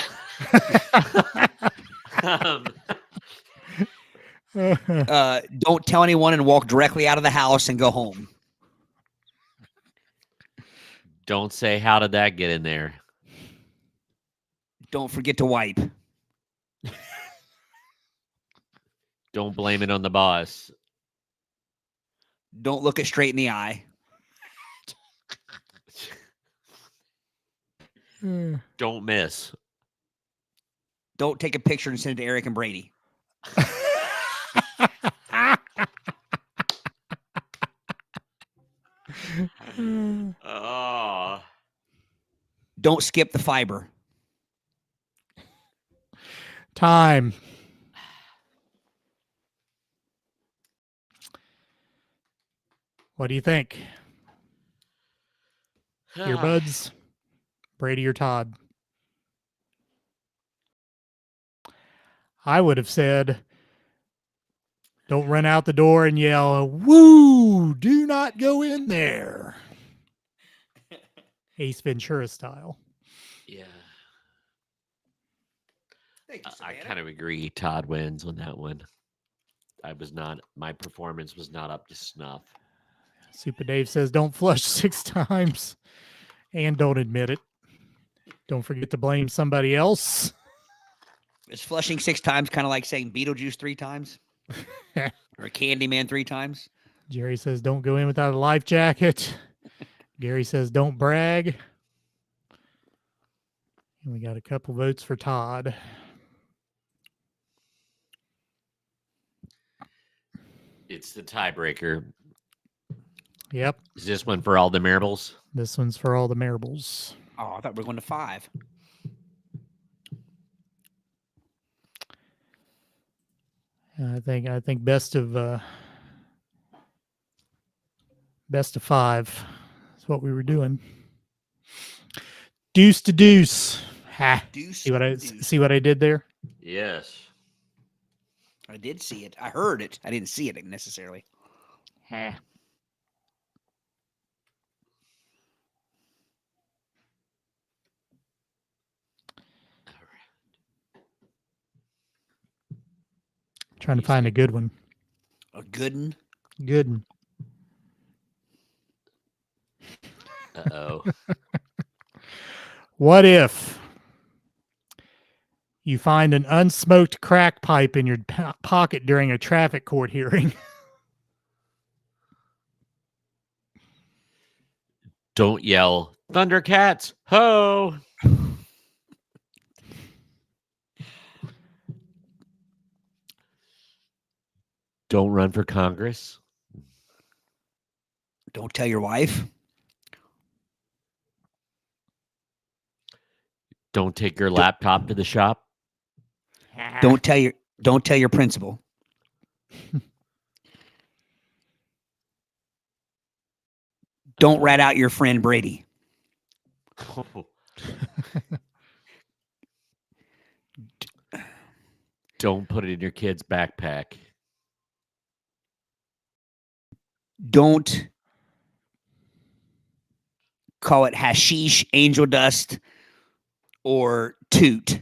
Don't tell anyone and walk directly out of the house and go home. Don't say, how did that get in there? Don't forget to wipe. Don't blame it on the boss. Don't look it straight in the eye. Don't miss. Don't take a picture and send it to Eric and Brady. Oh. Don't skip the fiber. Time. What do you think? Earbuds, Brady or Todd? I would have said, don't run out the door and yell, "Woo! Do not go in there." Ace Ventura style. Yeah. I kind of agree. Todd wins on that one. My performance was not up to snuff. Super Dave says, don't flush 6 times and don't admit it. Don't forget to blame somebody else. Is flushing 6 times kind of like saying Beetlejuice 3 times? Or Candyman 3 times? Jerry says, don't go in without a life jacket. Gary says, don't brag. And we got a couple votes for Todd. It's the tiebreaker. Yep. Is this one for all the marbles? This one's for all the marbles. Oh, I thought we were going to 5. I think best of 5 is what we were doing. Deuce to deuce. Ha. Deuce See what I did there? Yes. I did see it. I heard it. I didn't see it necessarily. Ha. Trying to find a good one. A good one? Good one. Uh-oh. What if you find an unsmoked crack pipe in your pocket during a traffic court hearing? Don't yell, Thundercats, ho! Don't run for Congress. Don't tell your wife. Don't take your laptop to the shop. Don't tell your principal. Don't rat out your friend Brady. Don't put it in your kid's backpack. Don't call it hashish, angel dust, or toot.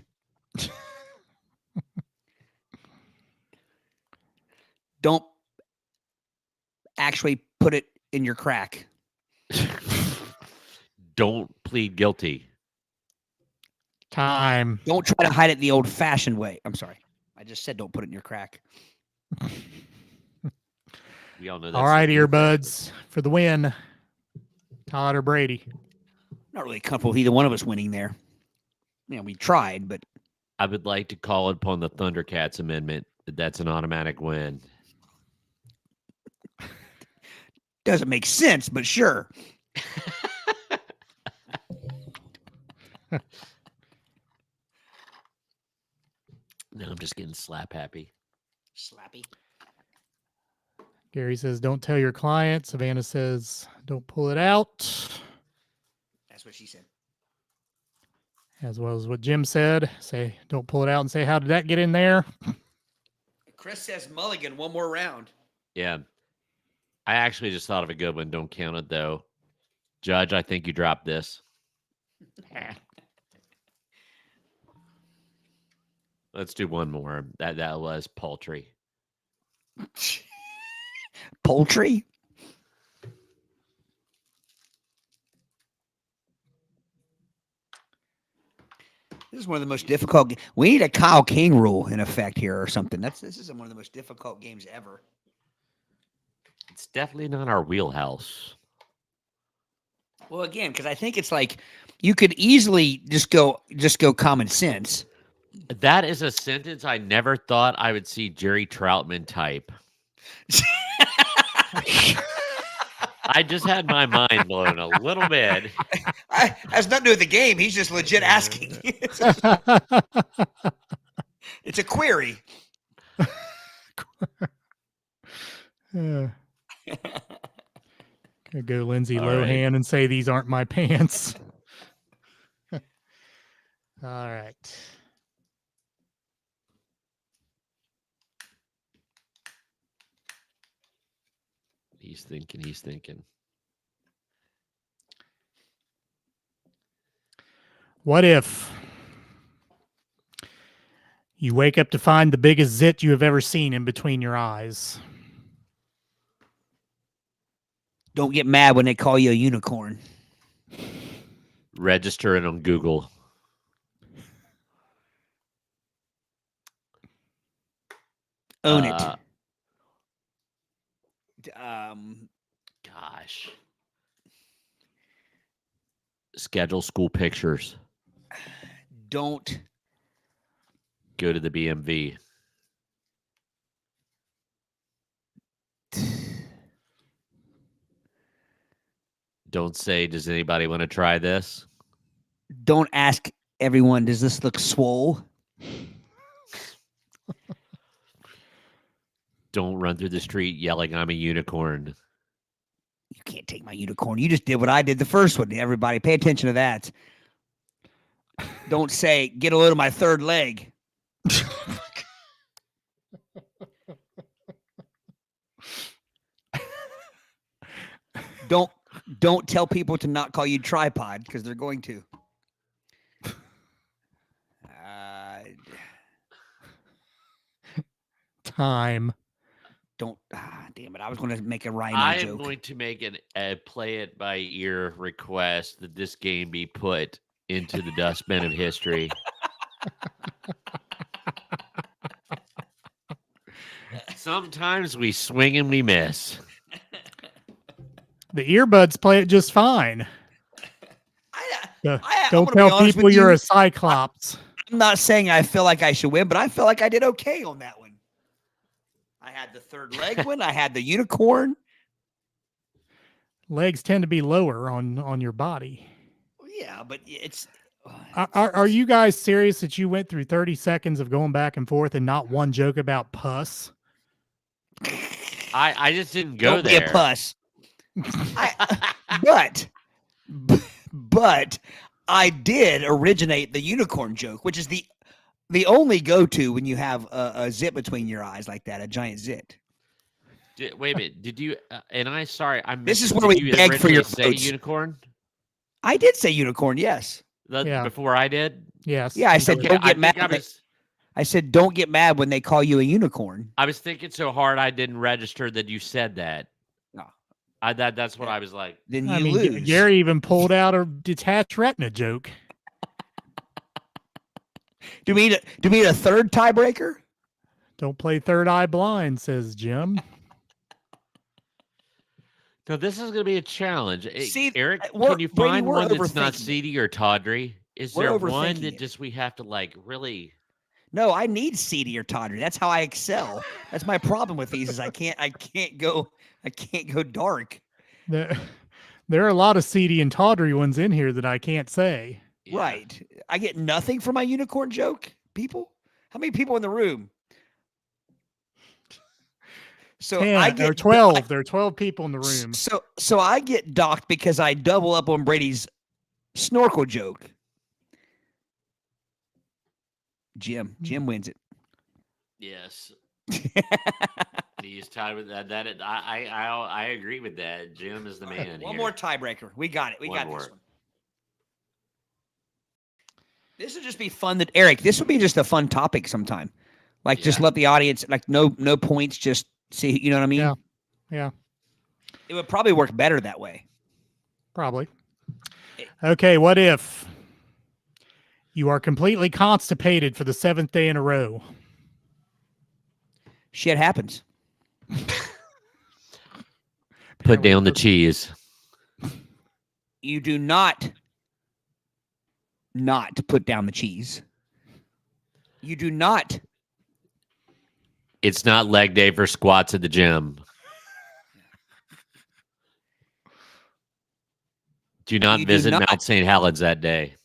Don't actually put it in your crack. Don't plead guilty. Time. Don't try to hide it the old-fashioned way. I'm sorry. I just said don't put it in your crack. We all know that's All right, the new earbuds for the win. Todd or Brady? Not really comfortable with either one of us winning there. We tried, but I would like to call upon the Thundercats amendment. That's an automatic win. doesn't make sense, but sure. No, I'm just getting slap happy. Slappy. Gary says, don't tell your client. Savannah says, don't pull it out. That's what she said. As well as what Jim said. Say, don't pull it out and say, how did that get in there? Chris says mulligan, one more round. Yeah. I actually just thought of a good one. Don't count it, though. Judge, I think you dropped this. Let's do one more. That was paltry. Poultry? This is one of the most difficult. We need a Kyle King rule in effect here or something. This is one of the most difficult games ever. It's definitely not our wheelhouse. Well, again, because I think it's like you could easily just go common sense. That is a sentence I never thought I would see Jerry Troutman type. I just had my mind blown a little bit. Has nothing to do with the game. He's just legit asking. It's a query. Gonna go Lindsay All Lohan right. and say these aren't my pants. All right. He's thinking. What if you wake up to find the biggest zit you have ever seen in between your eyes? Don't get mad when they call you a unicorn. Register it on Google. Own it. Gosh. Schedule school pictures. Don't. Go to the BMV. Don't say, does anybody want to try this? Don't ask everyone, does this look swole? Don't run through the street yelling, I'm a unicorn. You can't take my unicorn. You just did what I did the first one. Everybody, pay attention to that. Don't say, get a load of my third leg. Don't tell people to not call you tripod because they're going to. Time. Don't. Damn it! I was going to make a rhino I am joke. going to make a play it by ear request that this game be put into the dustbin of history. Sometimes we swing and we miss. The earbuds play it just fine. I'm Don't gonna be tell honest people with you're you. a cyclops. I'm not saying I feel like I should win, but I feel like I did okay on that one. I had the third leg one. I had the unicorn. Legs tend to be lower on your body. Yeah, but it's. Are you guys serious that you went through 30 seconds of going back and forth and not one joke about pus? I just didn't go Don't there. be a puss. But I did originate the unicorn joke, which is the only go-to when you have a zit between your eyes like that, a giant zit. Wait a minute. Did you? And I sorry, I missed. This is it. where Did we you beg for your originally say votes. unicorn? I did say unicorn, yes. Yeah. Before I did. Yes. Yeah, I said Okay, don't I get mad. think I said, don't get mad when they call you a unicorn. I was thinking so hard I didn't register that you said that. No. That's what I was like. Then I you mean, lose. Gary even pulled out a detached retina joke. Do we need a third tiebreaker? Don't play third eye blind, says Jim. So this is going to be a challenge. See, Eric, we're- can you Brady, find we're one that's not overthinking it. seedy or tawdry? Is We're there one overthinking that it. just we have to like really? No, I need seedy or tawdry. That's how I excel. That's my problem with these is I can't go dark. There are a lot of seedy and tawdry ones in here that I can't say. Yeah. Right. I get nothing for my unicorn joke, people. How many people in the room? So 10 I get or 12. There are 12 people in the room. So I get docked because I double up on Brady's snorkel joke. Jim wins it. Yes. He's tied with that. I agree with that. Jim is the man. One here. more tiebreaker. We got it. We One got more. this one. This would just be fun. That Eric, this would be just a fun topic sometime. Like just Yeah. let the audience like no points. Just see. You know what I mean? Yeah. Yeah. It would probably work better that way. Probably. Okay, what if you are completely constipated for the 7th day in a row? Shit happens. Put down the cheese. You do not put down the cheese. You do not. It's not leg day for squats at the gym. Do not You do visit not- Mount St. Helens that day.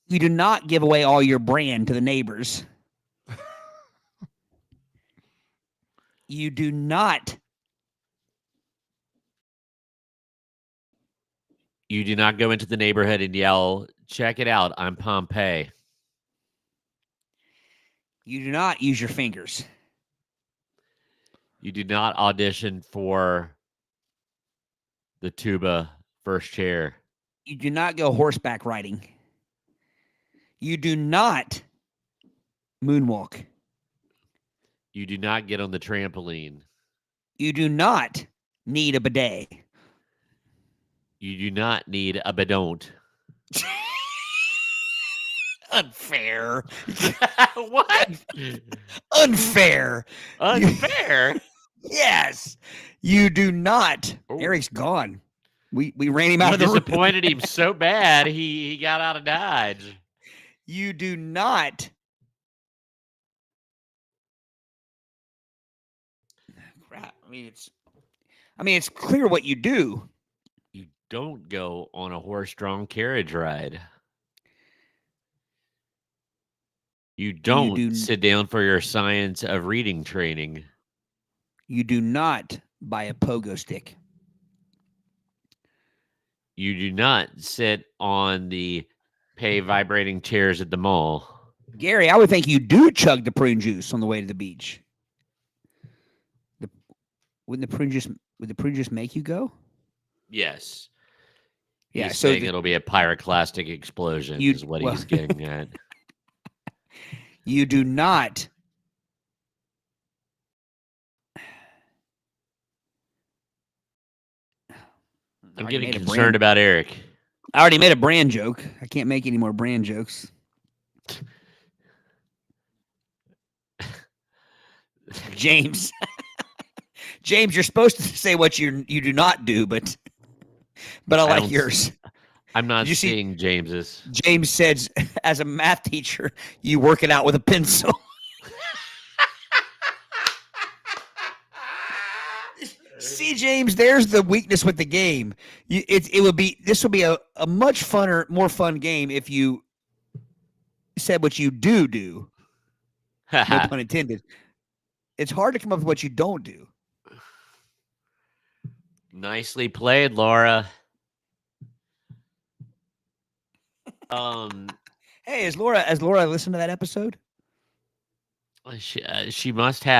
You do not give away all your brand to the neighbors. You do not. You do not go into the neighborhood and yell, "Check it out, I'm Pompeii." You do not use your fingers. You do not audition for the tuba first chair. You do not go horseback riding. You do not moonwalk. You do not get on the trampoline. You do not need a bidet. You do not need a bidon. Unfair. What? Unfair. Unfair? Yes. You do not. Ooh. Eric's gone. We ran him out You of the room. disappointed him so bad he got out of Dodge. You do not. Crap. I mean, it's clear what you do. You don't go on a horse-drawn carriage ride. You don't do- sit down for your science of reading training. You do not buy a pogo stick. You do not sit on the pay vibrating chairs at the mall. Gary, I would think you do chug the prune juice on the way to the beach. Wouldn't the prune juice make you go? Yes. Yeah, He's so saying it'll be a pyroclastic explosion is what he's getting at. You do not. I'm I getting made a concerned brand- about Eric. I already made a brand joke. I can't make any more brand jokes. James. James, you're supposed to say what you do not do, but I don't like s- yours. I'm not Did you see- seeing James's. James says, as a math teacher, you work it out with a pencil. See, James, there's the weakness with the game. This would be a much funner, more fun game if you said what you do. No pun intended. It's hard to come up with what you don't do. Nicely played, Laura. Hey, has Laura listened to that episode? She must have.